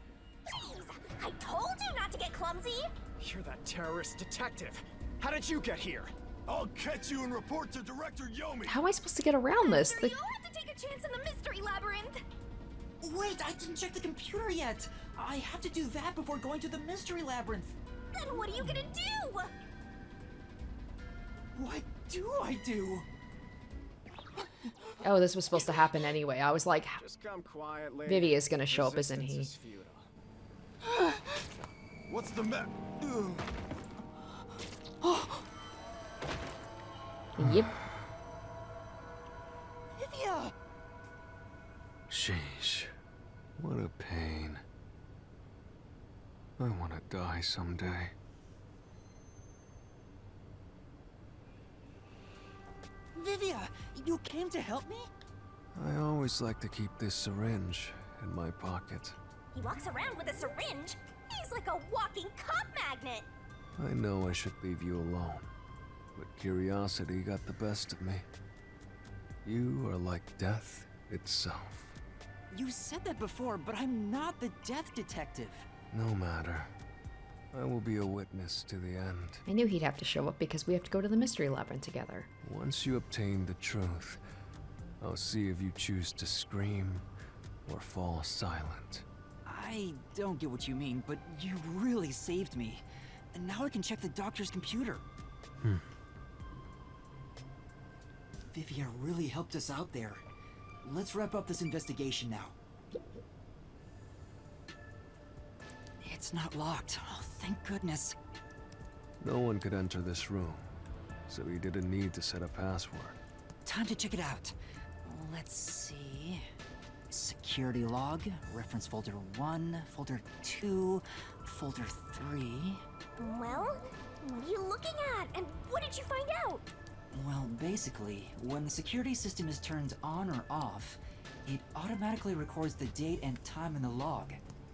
Jeez, I told you not to get clumsy. You're that terrorist detective. How did you get here? I'll catch you and report to Director Yomi. How am I supposed to get around this? You'll have to take a chance in the mystery labyrinth. Wait, I didn't check the computer yet. I have to do that before going to the mystery labyrinth. Then what are you gonna do? What do I do? Oh, this was supposed to happen anyway. I was like, just come quietly. Vivia's gonna show up, isn't he? What's the map? Yep. Vivia! Sheesh. What a pain. I want to die someday. Vivia, you came to help me? I always like to keep this syringe in my pocket. He walks around with a syringe. He's like a walking cop magnet. I know I should leave you alone, but curiosity got the best of me. You are like death itself. You said that before, but I'm not the death detective. No matter. I will be a witness to the end. I knew he'd have to show up because we have to go to the mystery labyrinth together. Once you obtain the truth, I'll see if you choose to scream or fall silent. I don't get what you mean, but you really saved me. And now I can check the doctor's computer. Vivia really helped us out there. Let's wrap up this investigation now. It's not locked. Oh, thank goodness. No one could enter this room, so he didn't need to set a password. Time to check it out. Let's see. Security log, reference folder 1, folder 2, folder 3. Well, what are you looking at? And what did you find out? Well, basically, when the security system is turned on or off, it automatically records the date and time in the log.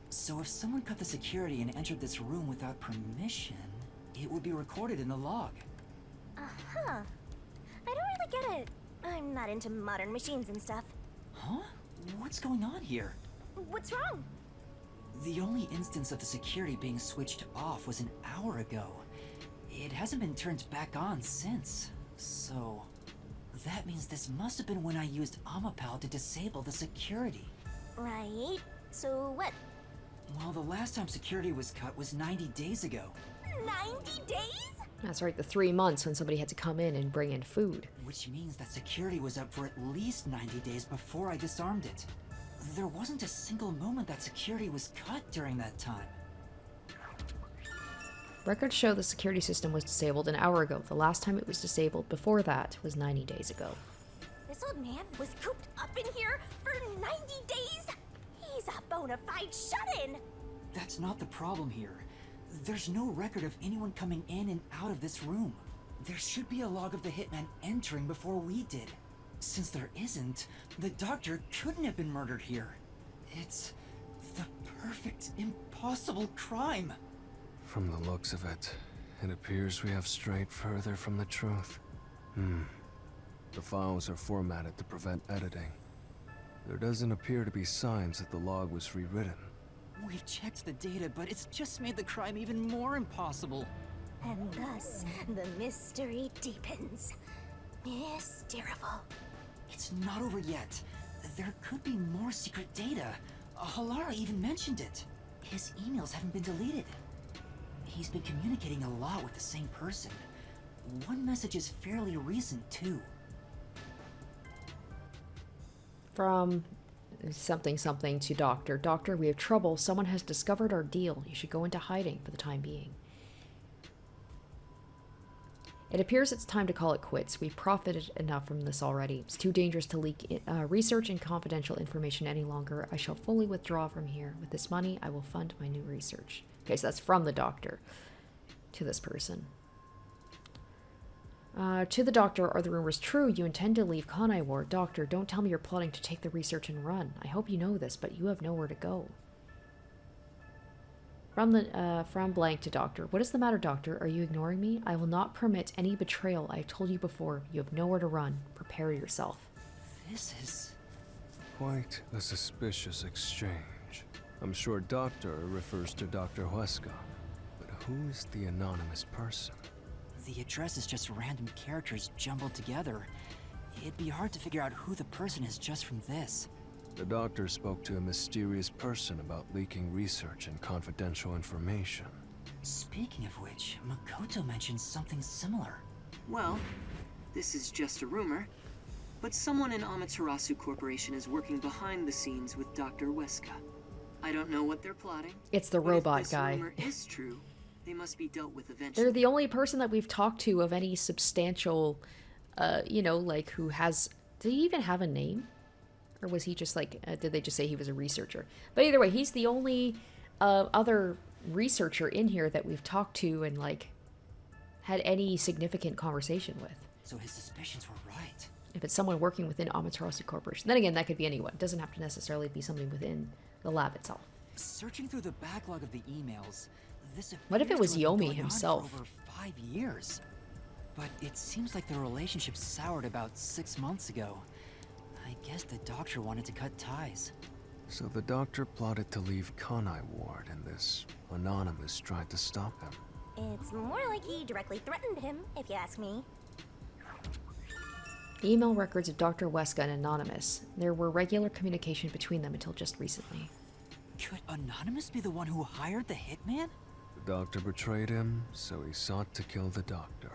So if someone cut the security and entered this room without permission, it would be recorded in the log. Uh-huh. I don't really get it. I'm not into modern machines and stuff. Huh? What's going on here? What's wrong? The only instance of the security being switched off was an hour ago. It hasn't been turned back on since. So, that means this must have been when I used Amapal to disable the security. Right. So what? Well, the last time security was cut was 90 days ago. 90 days? That's right, the 3 months when somebody had to come in and bring in food. Which means that security was up for at least 90 days before I disarmed it. There wasn't a single moment that security was cut during that time. Records show the security system was disabled an hour ago. The last time it was disabled before that was 90 days ago. This old man was cooped up in here for 90 days? He's a bona fide shut-in! That's not the problem here. There's no record of anyone coming in and out of this room. There should be a log of the hitman entering before we did. Since there isn't, the doctor couldn't have been murdered here. It's the perfect, impossible crime. From the looks of it, it appears we have strayed further from the truth. The files are formatted to prevent editing. There doesn't appear to be signs that the log was rewritten. We've checked the data, but it's just made the crime even more impossible. And thus, the mystery deepens. Mysterious. It's not over yet. There could be more secret data. Halara even mentioned it. His emails haven't been deleted. He's been communicating a lot with the same person. One message is fairly recent, too. From something something to Doctor. Doctor, we have trouble. Someone has discovered our deal. You should go into hiding for the time being. It appears it's time to call it quits. We've profited enough from this already. It's too dangerous to leak research and confidential information any longer. I shall fully withdraw from here. With this money, I will fund my new research. Okay, so that's from the Doctor to this person. To the Doctor, are the rumors true? You intend to leave Kanai Ward? Doctor, don't tell me you're plotting to take the research and run. I hope you know this, but you have nowhere to go. From blank to Doctor. What is the matter, Doctor? Are you ignoring me? I will not permit any betrayal. I have told you before. You have nowhere to run. Prepare yourself. This is... Quite a suspicious exchange. I'm sure Doctor refers to Dr. Huesca, but who's the anonymous person? The address is just random characters jumbled together. It'd be hard to figure out who the person is just from this. The Doctor spoke to a mysterious person about leaking research and confidential information. Speaking of which, Makoto mentioned something similar. Well, this is just a rumor, but someone in Amaterasu Corporation is working behind the scenes with Dr. Huesca. I don't know what they're plotting. It's the robot guy. If this rumor is true, they must be dealt with eventually. They're the only person that we've talked to of any substantial, you know, like who has... Did he even have a name? Or was he just like, did they just say he was a researcher? But either way, he's the only other researcher in here that we've talked to and like had any significant conversation with. So his suspicions were right. If it's someone working within Amaterasu Corporation. Then again, that could be anyone. It doesn't have to necessarily be somebody within the lab itself. Searching through the backlog of the emails, this what if it was appears to have been Yomi going on himself? for over 5 years. But it seems like the relationship soured about 6 months ago. I guess the Doctor wanted to cut ties. So the Doctor plotted to leave Kanai Ward, and this anonymous tried to stop him. It's more like he directly threatened him, if you ask me. Email records of Dr. Huesca and Anonymous. There were regular communication between them until just recently. Could Anonymous be the one who hired the hitman? The Doctor betrayed him, so he sought to kill the Doctor.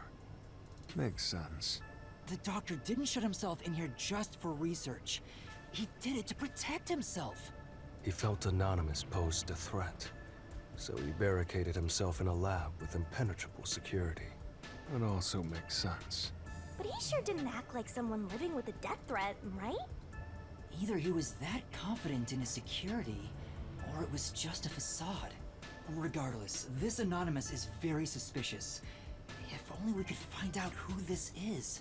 Makes sense. The Doctor didn't shut himself in here just for research. He did it to protect himself. He felt Anonymous posed a threat, so he barricaded himself in a lab with impenetrable security. That also makes sense. But he sure didn't act like someone living with a death threat, right? Either he was that confident in his security, or it was just a facade. Regardless, this Anonymous is very suspicious. If only we could find out who this is.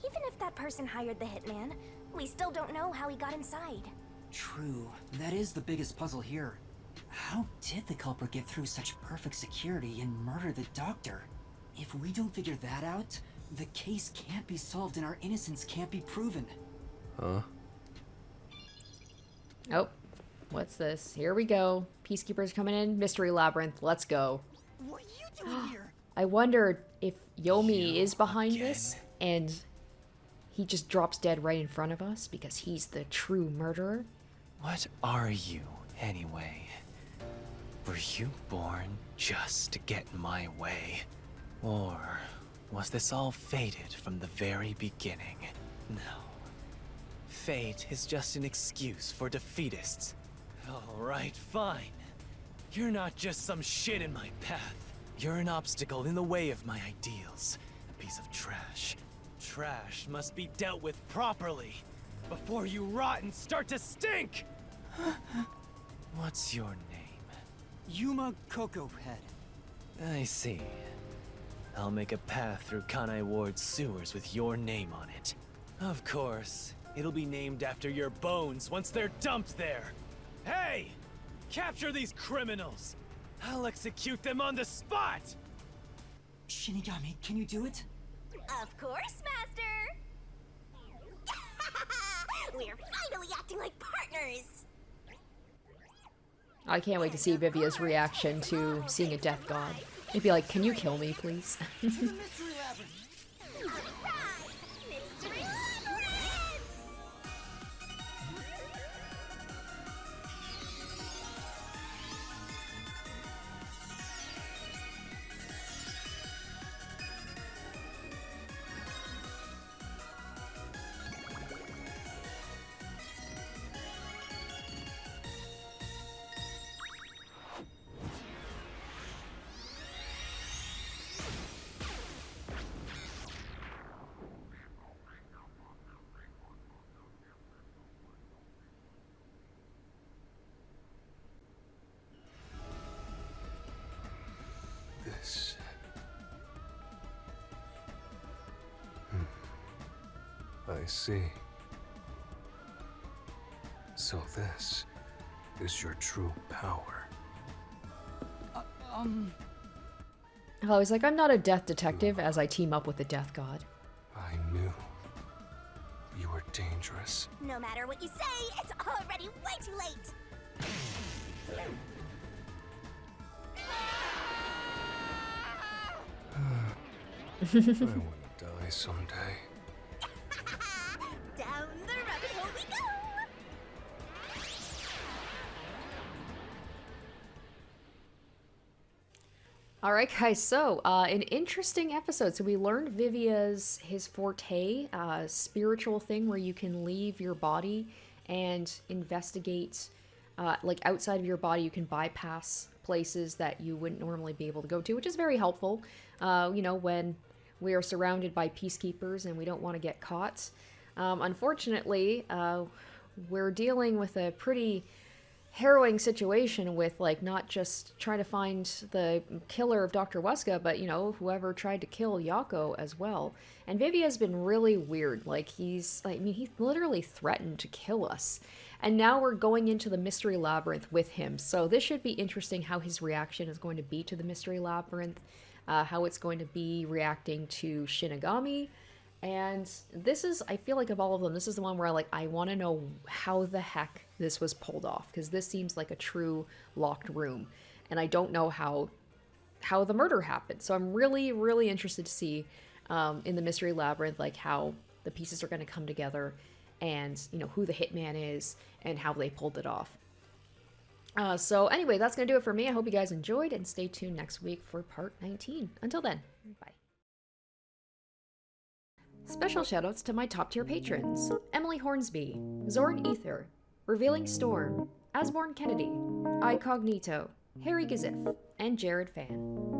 Even if that person hired the hitman, we still don't know how he got inside. True. That is the biggest puzzle here. How did the culprit get through such perfect security and murder the Doctor? If we don't figure that out, the case can't be solved and our innocence can't be proven. Huh? Oh, what's this? Here we go. Peacekeepers coming in. Mystery Labyrinth. Let's go. What are you doing here? I wonder if Yomi is behind this and he just drops dead right in front of us because he's the true murderer. What are you, anyway? Were you born just to get in my way? Or was this all fated from the very beginning? No. Fate is just an excuse for defeatists. Alright, fine. You're not just some shit in my path. You're an obstacle in the way of my ideals. A piece of trash. Trash must be dealt with properly before you rot and start to stink! What's your name? Yuma Cocohead. I see. I'll make a path through Kanai Ward's sewers with your name on it. Of course, it'll be named after your bones once they're dumped there. Hey! Capture these criminals! I'll execute them on the spot! Shinigami, can you do it? Of course, Master! We're finally acting like partners! I can't wait to see Vivia's reaction to seeing a death god. He'd be like, can you kill me, please? This... I see. So this is your true power. I was like, I'm not a death detective as I team up with the death god. I knew you were dangerous. No matter what you say, it's already way too late. I want to die someday. Down the rabbit hole we go! Alright guys, so an interesting episode. So we learned Vivia's forte, spiritual thing where you can leave your body and investigate, like outside of your body you can bypass places that you wouldn't normally be able to go to, which is very helpful, you know, when we are surrounded by peacekeepers and we don't want to get caught. Unfortunately, we're dealing with a pretty harrowing situation with, like, not just trying to find the killer of Dr. Weska, but, you know, whoever tried to kill Yako as well. And Vivia's been really weird. Like, he literally threatened to kill us. And now we're going into the Mystery Labyrinth with him. So this should be interesting how his reaction is going to be to the Mystery Labyrinth, how it's going to be reacting to Shinigami. And this is, I feel like of all of them, this is the one where I want to know how the heck this was pulled off, because this seems like a true locked room, and I don't know how the murder happened. So I'm really, really interested to see in the Mystery Labyrinth, like, how the pieces are going to come together, and, you know, who the hitman is and how they pulled it off. So anyway, that's going to do it for me. I hope you guys enjoyed, and stay tuned next week for part 19. Until then, bye. Special shoutouts to my top tier patrons: Emily Hornsby, Zoran Ether, Revealing Storm, Asborn Kennedy, Icognito, Harry Gazif, and Jared Fan.